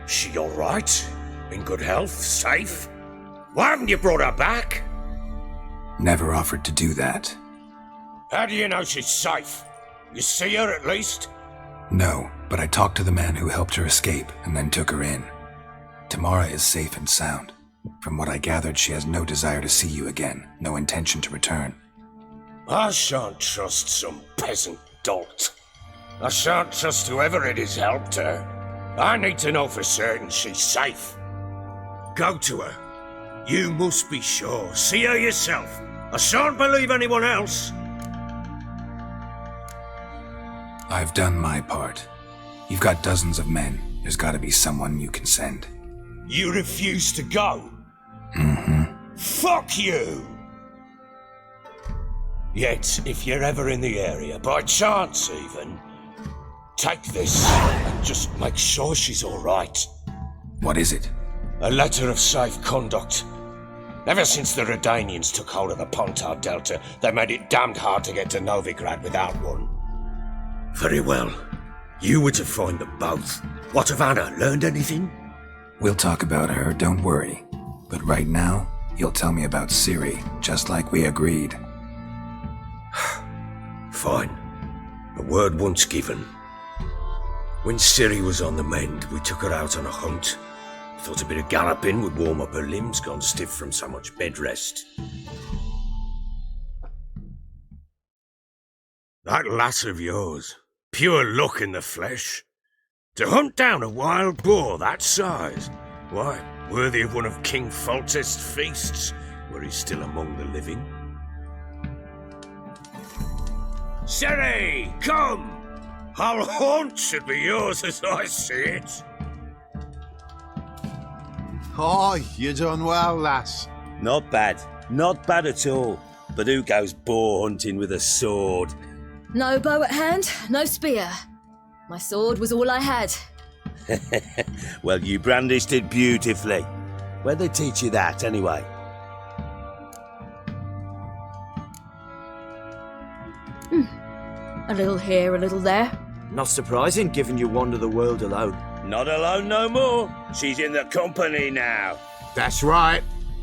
C: She all right? In good health? Safe? Why haven't you brought her back?
D: Never offered to do that.
C: How do you know she's safe? You see her at least?
D: No, but I talked to the man who helped her escape and then took her in. Tamara is safe and sound. From what I gathered, she has no desire to see you again, no intention to return.
C: I shan't trust some peasant dolt. I shan't trust whoever it is helped her. I need to know for certain she's safe. Go to her. You must be sure. See her yourself. I shan't believe anyone else.
D: I've done my part. You've got dozens of men. There's gotta be someone you can send.
C: You refuse to go?
D: Mm-hmm.
C: Fuck you! Yet, if you're ever in the area, by chance even, take this and just make sure she's alright.
D: What is it?
C: A letter of safe conduct. Ever since the Redanians took hold of the Pontar Delta, they made it damned hard to get to Novigrad without one. Very well. You were to find them both. What of Anna? Learned anything?
D: We'll talk about her, don't worry. But right now, you'll tell me about Ciri, just like we agreed.
C: Fine. A word once given. When Ciri was on the mend, we took her out on a hunt. Thought a bit of galloping would warm up her limbs, gone stiff from so much bed rest. That lass of yours, pure luck in the flesh. To hunt down a wild boar that size, why, worthy of one of King Foltest's feasts, were he still among the living. Ciri, come! Our haunt should be yours as I see it.
I: Oh, you done well, lass.
F: Not bad. Not bad at all. But who goes boar hunting with a sword?
O: No bow at hand, no spear. My sword was all I had.
F: Well, you brandished it beautifully. Where'd they teach you that, anyway?
O: A little here, a little there.
K: Not surprising, given you wander the world alone.
F: Not alone no more. She's in the company now.
L: That's right.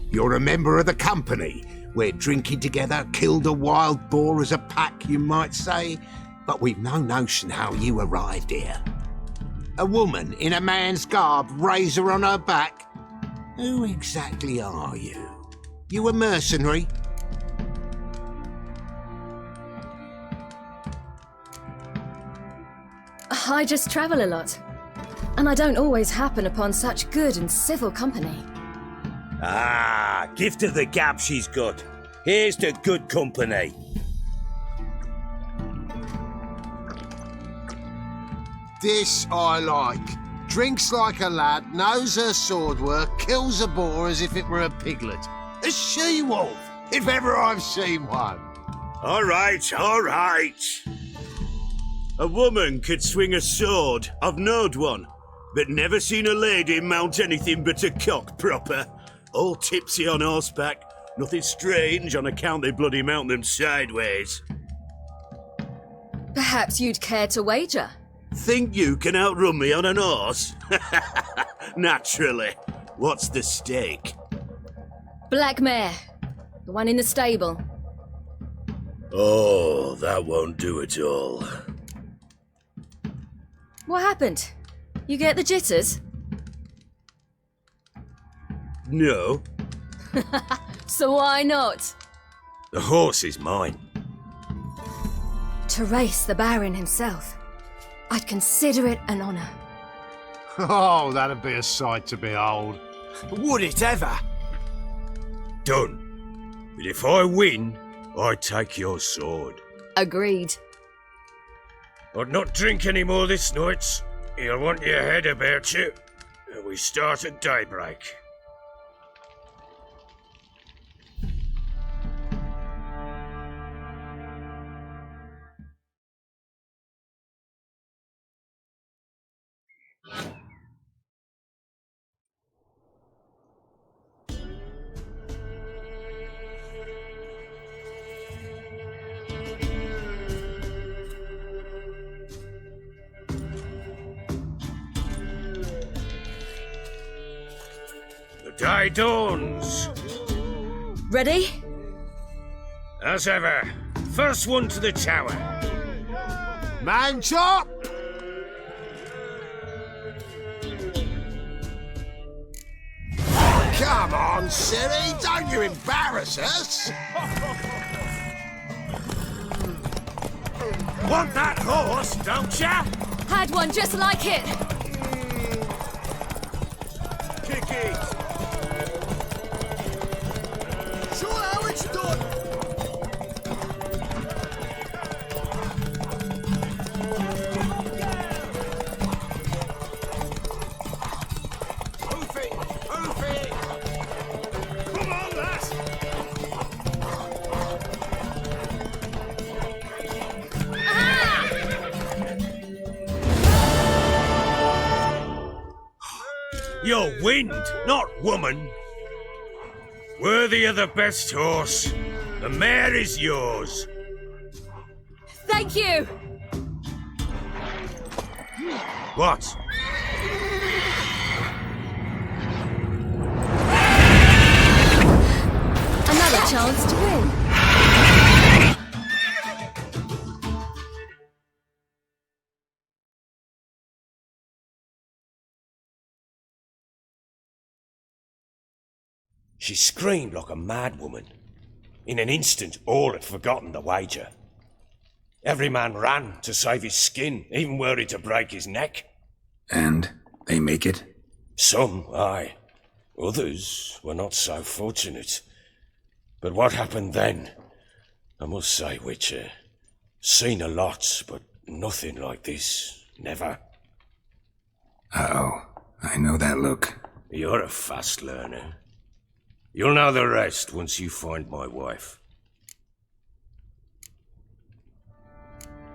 L: You're a member of the company. We're drinking together, killed a wild boar as a pack, you might say. But we've no notion how you arrived here. A woman in a man's garb, razor on her back. Who exactly are you? You a mercenary?
O: I just travel a lot. And I don't always happen upon such good and civil company.
F: Ah, gift of the gab she's got. Here's to good company.
L: This I like. Drinks like a lad, knows her sword work, kills a boar as if it were a piglet. A she-wolf, if ever I've seen one.
F: All right, all right. A woman could swing a sword. I've knowed one. But never seen a lady mount anything but a cock proper. All tipsy on horseback. Nothing strange on account they bloody mount them sideways.
O: Perhaps you'd care to wager?
F: Think you can outrun me on an horse? Naturally. What's the stake?
O: Black mare. The one in the stable.
C: Oh, that won't do at all.
O: What happened? You get the jitters?
C: No.
O: So why not?
C: The horse is mine.
O: To race the Baron himself. I'd consider it an honour.
I: Oh, that'd be a sight to behold.
K: Would it ever?
C: Done. But if I win, I take your sword.
O: Agreed.
C: I'd not drink any more this night. You'll want your head about you. We start at daybreak. The day dawns.
O: Ready?
C: As ever, first one to the tower.
I: Man chop! Come on, silly, don't you embarrass us!
C: Want that horse, don't ya?
O: Had one just like it.
C: Kick it!
B: Show how it's done!
C: Hoof it! Hoof it! Come on, lass! You're wind, not woman. Worthy of the best horse. The mare is yours.
O: Thank you.
C: What?
O: Another chance to win.
C: She screamed like a mad woman. In an instant, all had forgotten the wager. Every man ran to save his skin, even worried to break his neck.
D: And they make it?
C: Some, aye. Others were not so fortunate. But what happened then? I must say, Witcher, seen a lot, but nothing like this. Never.
D: Uh-oh. I know that look.
C: You're a fast learner. You'll know the rest once you find my wife.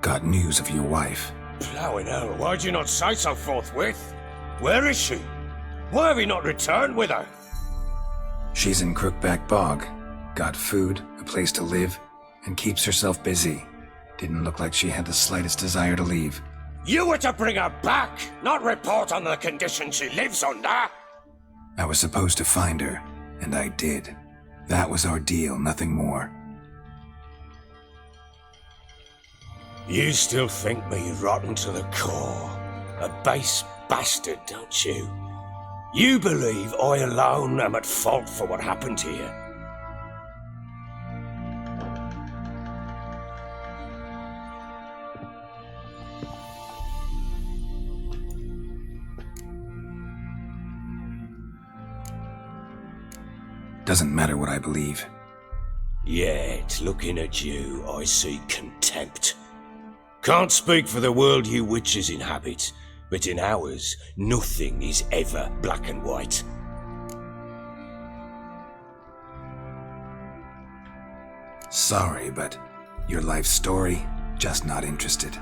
D: Got news of your wife.
C: Plowing hell, why'd you not say so forthwith? Where is she? Why have you not returned with her?
D: She's in Crookback Bog. Got food, a place to live, and keeps herself busy. Didn't look like she had the slightest desire to leave.
C: You were to bring her back, not report on the conditions she lives under.
D: I was supposed to find her, and I did. That was our deal, nothing more.
C: You still think me rotten to the core. A base bastard, don't you? You believe I alone am at fault for what happened here.
D: Doesn't matter what I believe.
C: Yet, looking at you, I see contempt. Can't speak for the world you witches inhabit, but in ours, nothing is ever black and white.
D: Sorry, but your life story, just not interested.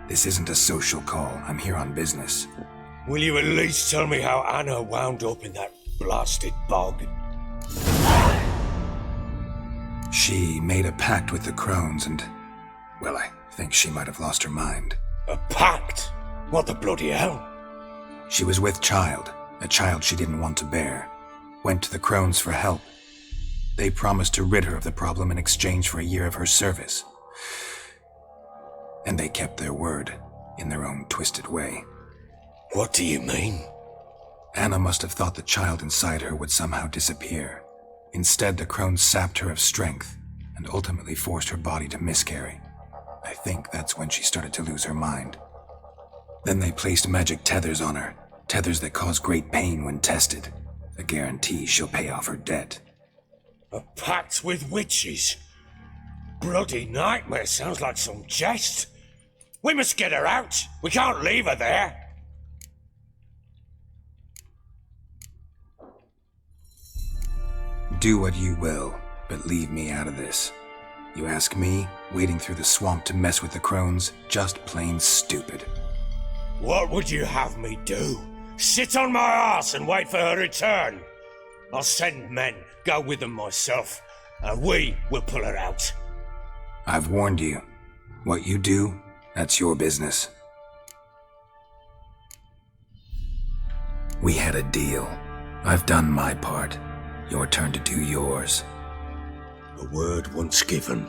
D: This isn't a social call. I'm here on business.
C: Will you at least tell me how Anna wound up in that blasted bog?
D: She made a pact with the crones and, well, I think she might have lost her mind.
C: A pact? What the bloody hell?
D: She was with child, a child she didn't want to bear. Went to the crones for help. They promised to rid her of the problem in exchange for a year of her service. And they kept their word, in their own twisted way.
C: What do you mean?
D: Anna must have thought the child inside her would somehow disappear. Instead, the crones sapped her of strength and ultimately forced her body to miscarry. I think that's when she started to lose her mind. Then they placed magic tethers on her, tethers that cause great pain when tested. A guarantee she'll pay off her debt.
C: A pact with witches? Bloody nightmare, sounds like some jest. We must get her out. We can't leave her there.
D: Do what you will, but leave me out of this. You ask me, wading through the swamp to mess with the crones, just plain stupid.
C: What would you have me do? Sit on my arse and wait for her return? I'll send men, go with them myself, and we will pull her out.
D: I've warned you. What you do, that's your business. We had a deal. I've done my part. Your turn to do yours.
C: A word once given.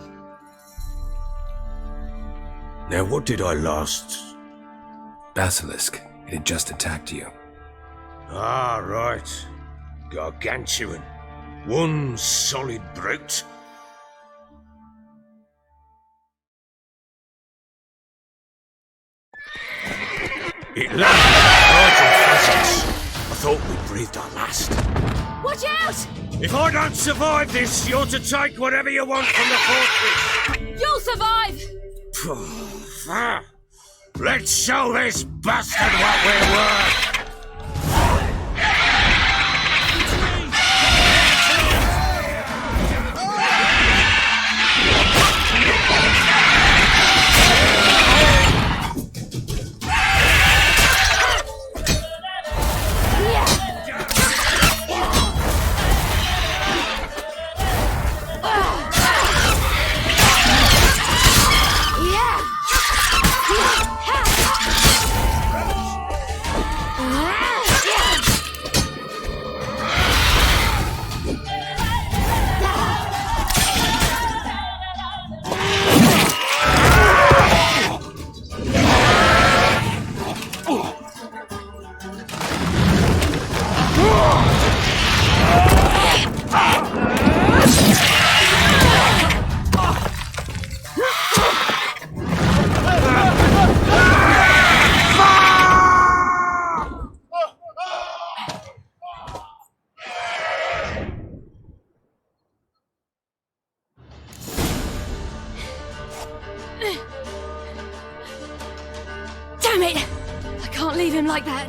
C: Now what did I last...
D: Basilisk. It had just attacked you.
C: Ah, right. Gargantuan. One solid brute. It landed right in physics. I thought we breathed our last.
O: Watch out!
C: If I don't survive this, you're to take whatever you want from the fortress.
O: You'll survive!
C: Let's show this bastard what we're worth!
O: Damn it! I can't leave him like that.